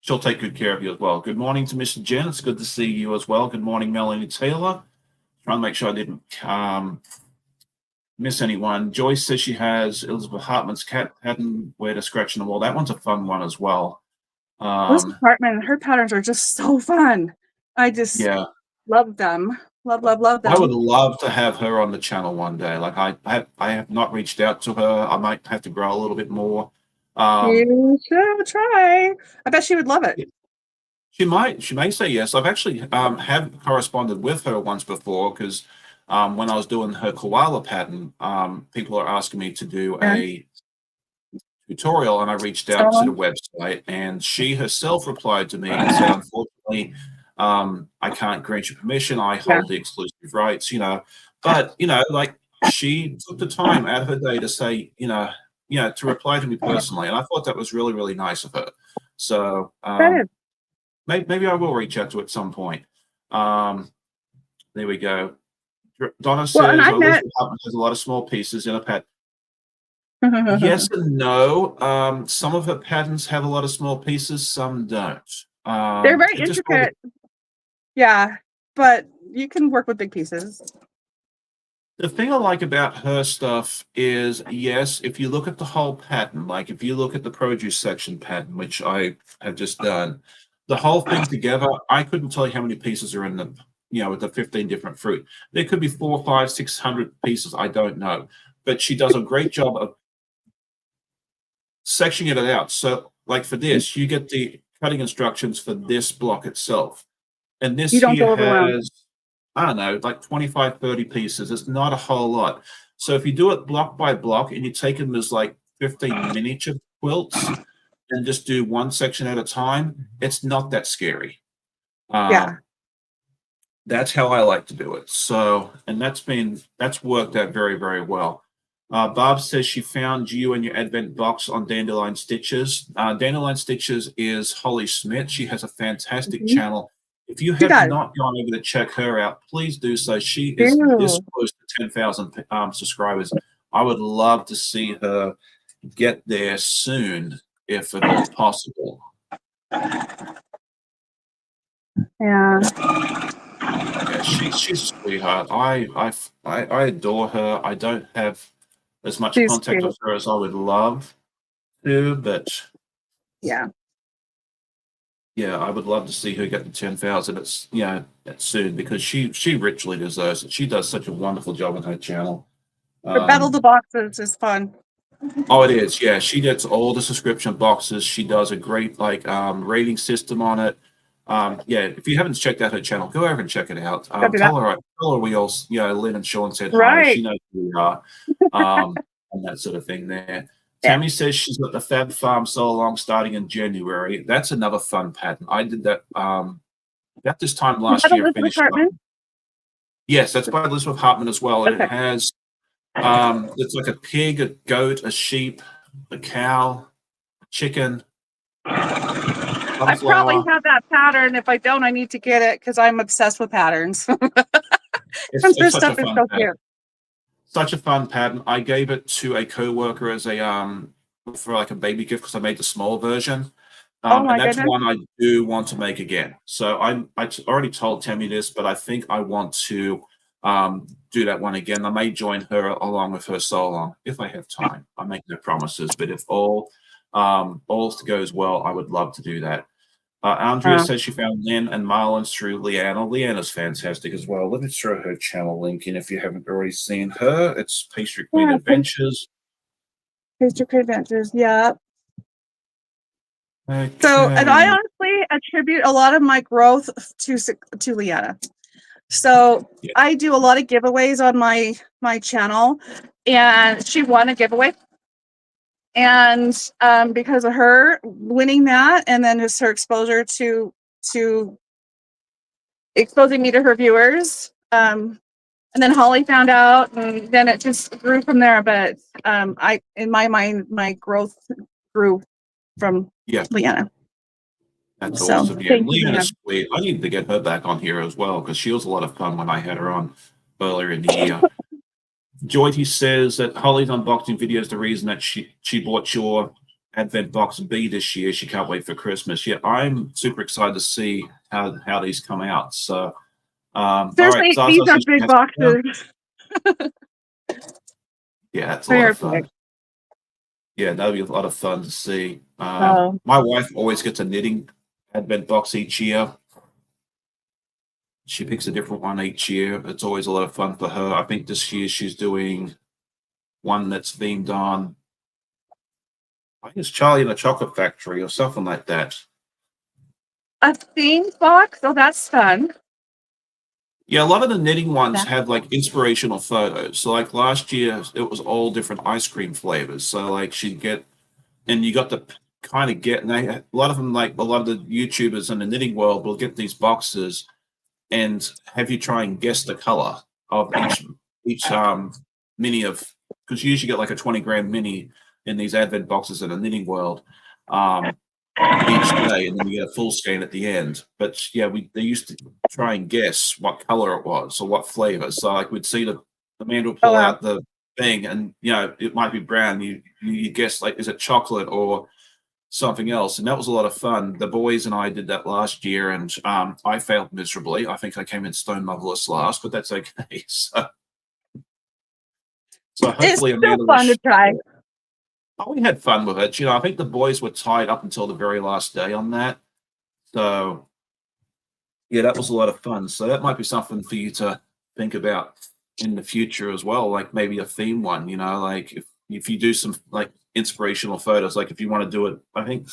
She'll take good care of you as well. Good morning to Mr. Jen. It's good to see you as well. Good morning, Melanie Taylor. Trying to make sure I didn't miss anyone. Joyce says she has Elizabeth Hartman's cat pattern where to scratch in the wall. That one's a fun one as well. Elizabeth Hartman, her patterns are just so fun. I just love them. Love them. I would love to have her on the channel one day. Like I have not reached out to her. I might have to grow a little bit more. You should try. I bet she would love it. She may say yes. I've actually have corresponded with her once before because when I was doing her koala pattern, people are asking me to do a tutorial, and I reached out to the website, and she herself replied to me and said, unfortunately, I can't grant you permission. I hold the exclusive rights, but like she took the time out of her day to say, to reply to me personally. And I thought that was really, really nice of her. So maybe I will reach out to her at some point. There we go. Donna says, Elizabeth has a lot of small pieces in a pet. Yes and no. Some of her patterns have a lot of small pieces, some don't. They're very intricate. Yeah, but you can work with big pieces. The thing I like about her stuff is, yes, if you look at the whole pattern, like if you look at the produce section pattern, which I have just done, the whole thing together, I couldn't tell you how many pieces are in the, with the 15 different fruit. There could be 400, 500, 600 pieces. I don't know. But she does a great job of sectioning it out. So like for this, you get the cutting instructions for this block itself. And this here has, I don't know, like 25, 30 pieces. It's not a whole lot. So if you do it block by block and you take them as like 15 miniature quilts and just do one section at a time, it's not that scary. that's how I like to do it. So, and that's worked out very, very well. Barb says she found you and your Advent box on Dandelion Stitches. Dandelion Stitches is Holly Smith. She has a fantastic Mhm. channel. If you She have does. not gone over to check her out, please do so. She is this Ew. close to 10,000 subscribers. I would love to see her get there soon, if at all possible. Yeah. Yeah, she's a sweetheart. I adore her. I don't have as much She's contact cute. with her as I would love to, but Yeah. yeah, I would love to see her get to 10,000. It's soon, because she richly deserves it. She does such a wonderful job on her channel. Her Battle the Boxes is fun. Oh, it is. Yeah, she gets all the subscription boxes. She does a great rating system on it. Yeah, if you haven't checked out her channel, go over and check it out. Gotta do that. Tell her we all, Lynn and Sean said hi. Right. She knows who we are, and that sort of thing there. Yeah. Tammy says she's got the Fab Farm so long starting in January. That's another fun pattern. I did that about this time Is last that year. Elizabeth Finished up. Hartman? Yes, that's by Elizabeth Hartman as well. And Okay. it has it's like a pig, a goat, a sheep, a cow, a chicken, I probably sunflower. have that pattern. If I don't, I need to get it because I'm obsessed with patterns. And It's their such a stuff is fun so pattern. cute. Such a fun pattern. I gave it to a coworker as a for like a baby gift, because I made the small version. Oh And my that's goodness. one I do want to make again. So already told Tammy this, but I think I want to do that one again. I may join her along with her so long if I have time. I make no promises, but if all goes well, I would love to do that. Andrea says she found Lynne and Marlins through Leanna. Leanna's fantastic as well. Let me throw her channel link in if you haven't already seen her. It's Pastry Queen Yeah, Adventures. Pastry Adventures. Yeah. So, and I Okay. honestly attribute a lot of my growth to Leanna. So Yeah. I do a lot of giveaways on my channel, and she won a giveaway. And because of her winning that, and then just her exposure to exposing me to her viewers, and then Holly found out, and then it just grew from there. But in my mind, my growth grew from Yeah. Leanna. That's So awesome. Yeah, thank you, Leanne Leanna. is sweet. I need to get her back on here as well, because she was a lot of fun when I had her on earlier in the year. Joyty says that Holly's unboxing video is the reason that she bought your Advent Box B this year. She can't wait for Christmas. Yeah, I'm super excited to see how these come out. So, all right, Seriously, Zaza these are says she big has to go. boxes. Yeah, it's a They lot are of fun. big. Yeah, that'll be a lot of fun to see. Oh, My wife always gets a knitting Advent box each year. She picks a different one each year. It's always a lot of fun for her. I think this year she's doing one that's themed on, I think it's Charlie and the Chocolate Factory or something like that. a theme box. Oh, that's fun. Yeah, a lot of the knitting ones That- have like inspirational photos. So like last year, it was all different ice cream flavors. So like she'd get, and you got to kind of get, and a lot of them, like a lot of the YouTubers in the knitting world will get these boxes and have you try and guess the color of each mini of, because you usually get like a 20 grand mini in these Advent boxes in the knitting world each day, and then you get a full skein at the end. But yeah, they used to try and guess what color it was or what flavor. So like we'd see the man would Oh pull wow. out the thing, and it might be brown. You guess, like, is it chocolate or something else? And that was a lot of fun. The boys and I did that last year, and I failed miserably. I think I came in stone marvelous last, but that's okay. So It's hopefully still Amanda fun to was. try. Oh, we had fun with it. I think the boys were tied up until the very last day on that. So yeah, that was a lot of fun. So that might be something for you to think about in the future as well, like maybe a theme one. Like if you do some like inspirational photos, like if you want to do it, I think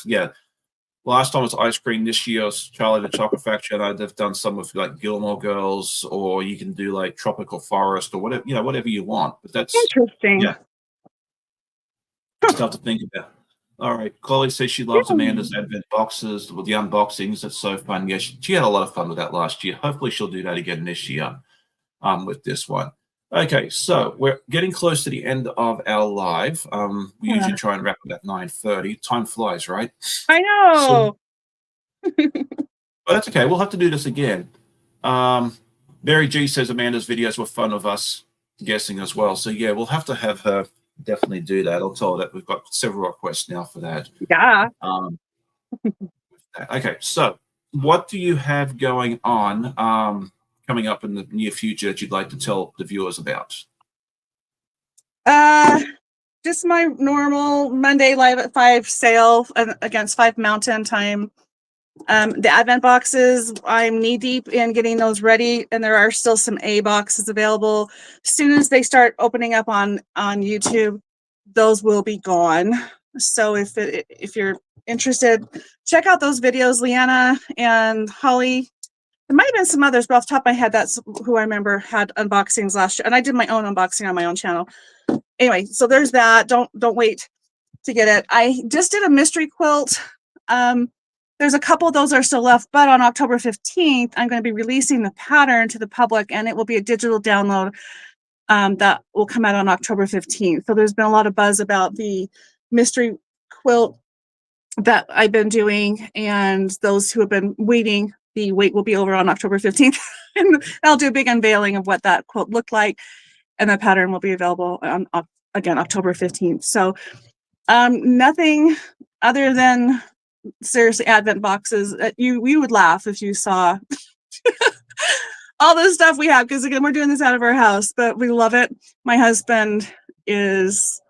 last time was ice cream. This year was Charlie the Chocolate Factory, and I've done some with like Gilmore Girls, or you can do like tropical forest or whatever whatever you want. But that's Interesting. yeah, stuff to think about. All right. Chloe says she loves Amanda's Advent boxes with the unboxings. That's so fun. Yeah, she had a lot of fun with that last year. Hopefully she'll do that again this year with this one. Okay, so we're getting close to the end of our live. We usually try and wrap it at 9:30. Time flies, right? I So, know. but that's okay. We'll have to do this again. Mary G says Amanda's videos were fun of us guessing as well. So yeah, we'll have her definitely do that. I'll tell her that we've got several requests now for that. Yeah. Okay, so what do you have going on coming up in the near future that you'd like to tell the viewers about? Just my normal Monday live at 5 sale against 5 Mountain Time. The Advent boxes, I'm knee deep in getting those ready, and there are still some A boxes available. As soon as they start opening up on YouTube, those will be gone. So if you're interested, check out those videos. Leanna and Holly, there might have been some others, but off the top of my head, that's who I remember had unboxings last year, and I did my own unboxing on my own channel. Anyway, so there's that. Don't wait to get it. I just did a mystery quilt. There's a couple of those are still left, but on October 15th, I'm going to be releasing the pattern to the public, and it will be a digital download that will come out on October 15th. So there's been a lot of buzz about the mystery quilt that I've been doing, and those who have been waiting, the wait will be over on October 15th. And I'll do a big unveiling of what that quilt looked like, and the pattern will be available on, again, October 15th. So nothing other than seriously Advent boxes. You would laugh if you saw all the stuff we have, because again, we're doing this out of our house, but we love it. My husband he's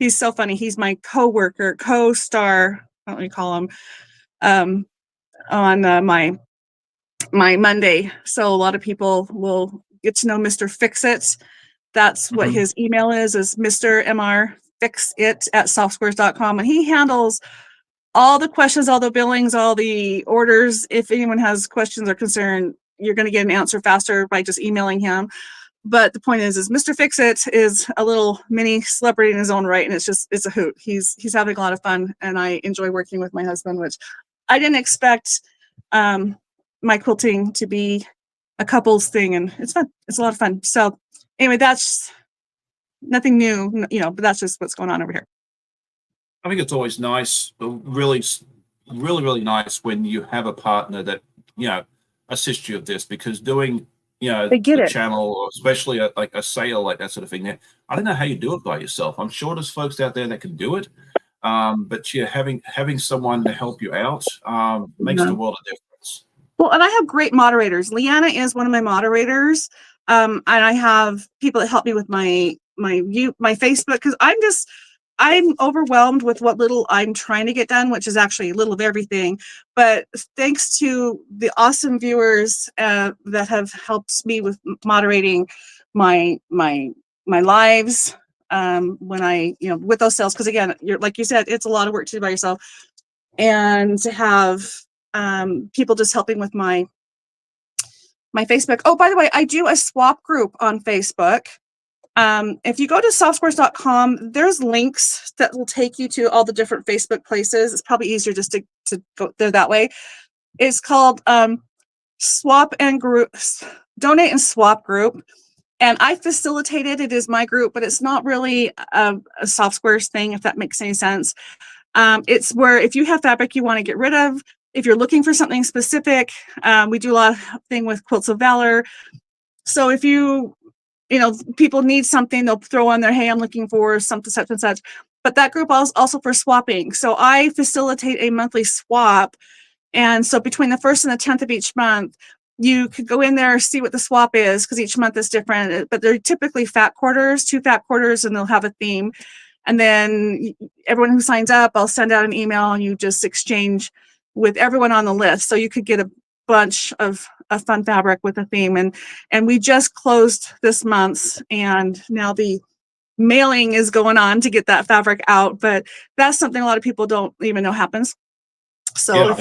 so funny. He's my co-star, what do you call him, on my Monday. So a lot of people will get to know Mr. Fix-It. That's what his email is Mr. MR Fix-It at softsquares.com, and he handles all the questions, all the billings, all the orders. If anyone has questions or concern, you're going to get an answer faster by just emailing him. But the point is Mr. Fix-It is a little mini celebrity in his own right, and it's a hoot. He's having a lot of fun, and I enjoy working with my husband, which I didn't expect my quilting to be a couples thing, and it's fun. It's a lot of fun. So anyway, that's nothing new, but that's just what's going on over here. I think it's always nice, really, really, really nice when you have a partner that, assists you with this, because doing, the channel, or especially like a sale, like that sort of thing, I don't know how you do it by yourself. I'm sure there's folks out there that can do it. But yeah, having someone to help you out makes the world of difference. Well, and I have great moderators. Leanna is one of my moderators. And I have people that help me with my Facebook, because I'm overwhelmed with what little I'm trying to get done, which is actually a little of everything. But thanks to the awesome viewers that have helped me with moderating my lives when I, with those sales, because again, like you said, it's a lot of work to do by yourself, and to have people just helping with my Facebook. Oh, by the way, I do a swap group on Facebook. If you go to softsquares.com, there's links that will take you to all the different Facebook places. It's probably easier just to go there that way. It's called Swap and Group, Donate and Swap Group. And I facilitated it is my group, but it's not really a Soft Squares thing, if that makes any sense. It's where if you have fabric you want to get rid of, if you're looking for something specific, we do a lot of thing with Quilts of Valor. So if people need something, they'll throw on there, hey, I'm looking for something such and such. But that group is also for swapping. So I facilitate a monthly swap. And so between the 1st and the 10th of each month, you could go in there, see what the swap is, because each month is different. But they're typically fat quarters, 2 fat quarters, and they'll have a theme. And then everyone who signs up, I'll send out an email, and you just exchange with everyone on the list. So you could get a bunch of fun fabric with a theme. And we just closed this month, and now the mailing is going on to get that fabric out. But that's something a lot of people don't even know happens. So yeah,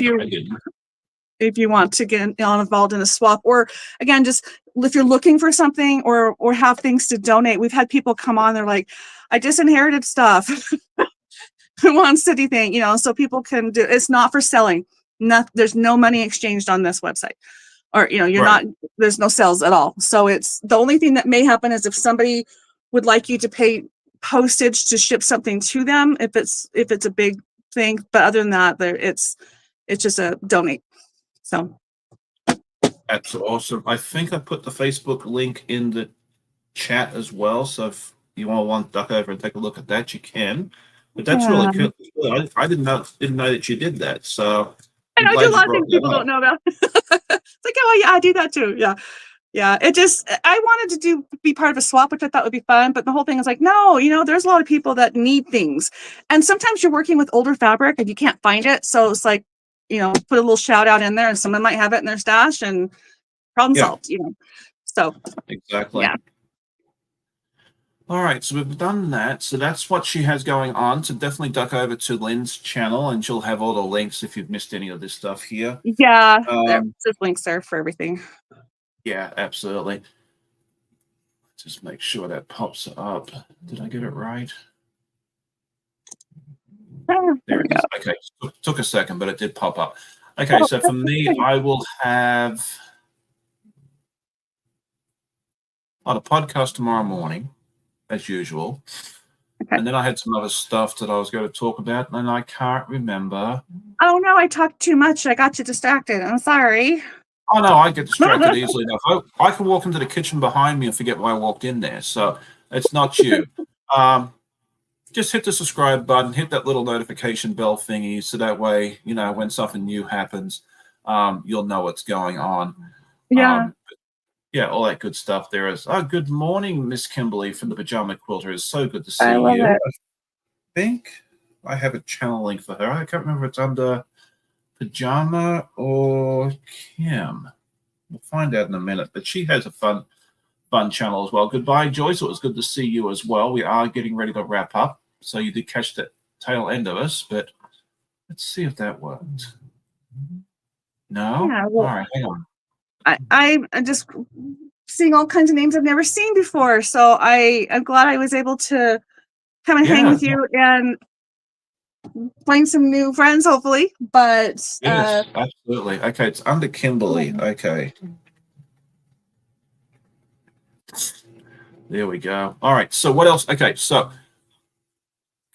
if you want to get involved in a swap, or again, just if you're looking for something or have things to donate, we've had people come on, they're like, I just inherited stuff. one steady thing, you know, so people can do. It's not for selling. There's no money exchanged on this website, or you know, you're Right. not. There's no sales at all. So it's the only thing that may happen is if somebody would like you to pay postage to ship something to them, if it's a big thing. But other than that, it's just a donate. So That's awesome. I think I put the Facebook link in the chat as well. So if you all want to duck over and take a look at that, you can. But that's really yeah. cool. I didn't know that you did that. So I I'm know I do a glad you lot of brought things that people don't up. know about. It's like, oh yeah, I do that too. Yeah. Yeah. I wanted to be part of a swap, which I thought would be fun. But the whole thing is like, no, you know, there's a lot of people that need things. And sometimes you're working with older fabric and you can't find it. So it's like, you know, put a little shout out in there and someone might have it in their stash and problem Yeah, solved, you know. So exactly. yeah. All right, so we've done that. So that's what she has going on. So definitely duck over to Lynn's channel and she'll have all the links if you've missed any of this stuff here. Yeah. There's Um, links there for everything. yeah, absolutely. Just make sure that pops up. Did I get it right? Ah, there There we it go. is. Okay, took a second, but it did pop up. Okay, so for me, I will have on a podcast tomorrow morning, as usual. Okay. And then I had some other stuff that I was going to talk about, and I can't remember. Oh no, I talked too much. I got you distracted. I'm sorry. Oh no, I get distracted easily enough. I can walk into the kitchen behind me and forget why I walked in there. So it's not you. Um, just hit the subscribe button, hit that little notification bell thingy, so that way, you know, when something new happens, you'll know what's going on. Yeah, Yeah, all that good stuff there is. Oh, good morning, Miss Kimberly from the Pajama Quilter. It's so good to I see love you. it. I think I have a channel link for her. I can't remember if it's under Pajama or Kim. We'll find out in a minute. But she has a fun channel as well. Goodbye, Joyce. It was good to see you as well. We are getting ready to wrap up. So you did catch the tail end of us, but let's see if that worked. No? Yeah, All well, right, hang on. I'm just seeing all kinds of names I've never seen before. So I'm glad I was able to come and hang Yeah, with you and find some new friends, hopefully. But yes, absolutely. Okay, it's under Kimberly. yeah. Okay. There we go. All right. So what else? Okay. So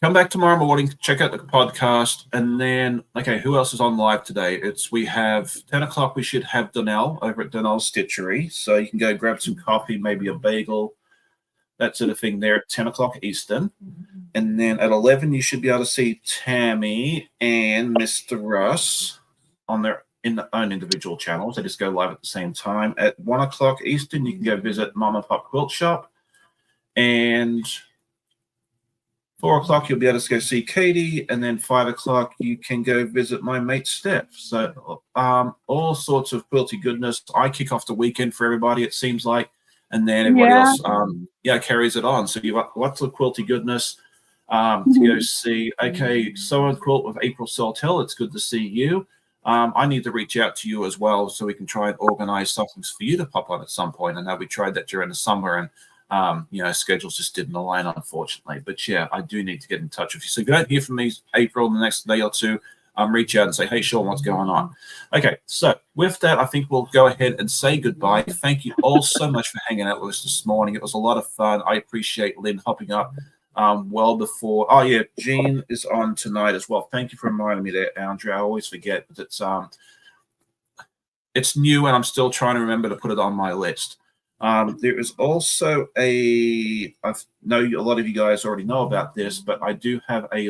come back tomorrow morning, check out the podcast, and then okay, who else is on live today? We have 10 o'clock. We should have Donnell over at Donnell's Stitchery. So you can go grab some coffee, maybe a bagel, that sort of thing there at 10 o'clock Eastern. And then at 11, you should be able to see Tammy and Mr. Russ on their own individual channels. They just go live at the same time. At 1 o'clock Eastern, you can go visit Mama Pop Quilt Shop. And 4 o'clock, you'll be able to go see Katie. And then 5 o'clock, you can go visit my mate Steph. So all sorts of quilty goodness. I kick off the weekend for everybody, it seems like. And then everybody Yeah. else, carries it on. So you've got lots of quilty goodness to go see. Okay, Sew and Quilt with April Saltel. It's good to see you. I need to reach out to you as well so we can try and organize something for you to pop on at some point. I know we tried that during the summer and schedules just didn't align, unfortunately. But yeah, I do need to get in touch with you. So if you don't hear from me, April, in the next day or two, reach out and say, hey, Sean, what's going on? Okay, so with that, I think we'll go ahead and say goodbye. Thank you all so much for hanging out with us this morning. It was a lot of fun. I appreciate Lynn hopping up well before. Oh, yeah, Jean is on tonight as well. Thank you for reminding me there, Andrea. I always forget, but it's new and I'm still trying to remember to put it on my list. There is also I know a lot of you guys already know about this, but I do have a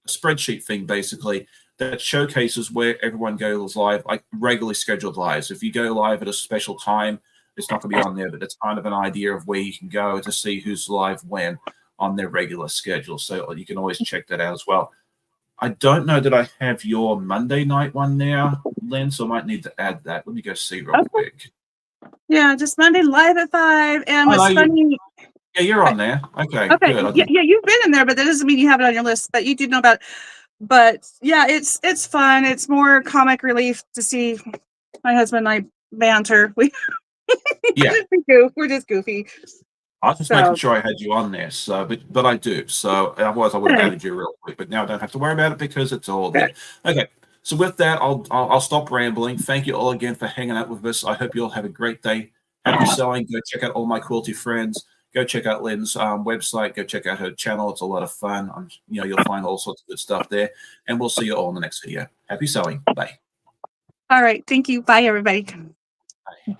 spreadsheet thing basically that showcases where everyone goes live, like regularly scheduled lives. If you go live at a special time, it's not going to be on there, but it's kind of an idea of where you can go to see who's live when on their regular schedule. So you can always check that out as well. I don't know that I have your Monday night one now, Lynn, so I might need to add that. Let me go see real quick. Yeah, just Monday live at 5. And Oh, no, what's funny? Yeah, you're on there. Okay, Okay, good. yeah, you've been in there, but that doesn't mean you have it on your list. But you do know about it. But yeah, it's fun. It's more comic relief to see my husband and I banter. Yeah, We're just goofy. I was just making So, sure I had you on there. So, but I do. So otherwise, I would have added you real quick. But now I don't have to worry about it because it's all there. Okay. So with that, I'll stop rambling. Thank you all again for hanging out with us. I hope you all have a great day. Happy selling. Go check out all my quilty friends. Go check out Lynne's website. Go check out her channel. It's a lot of fun. You'll find all sorts of good stuff there. And we'll see you all in the next video. Happy selling. Bye. all right. Thank you. Bye, everybody. Bye.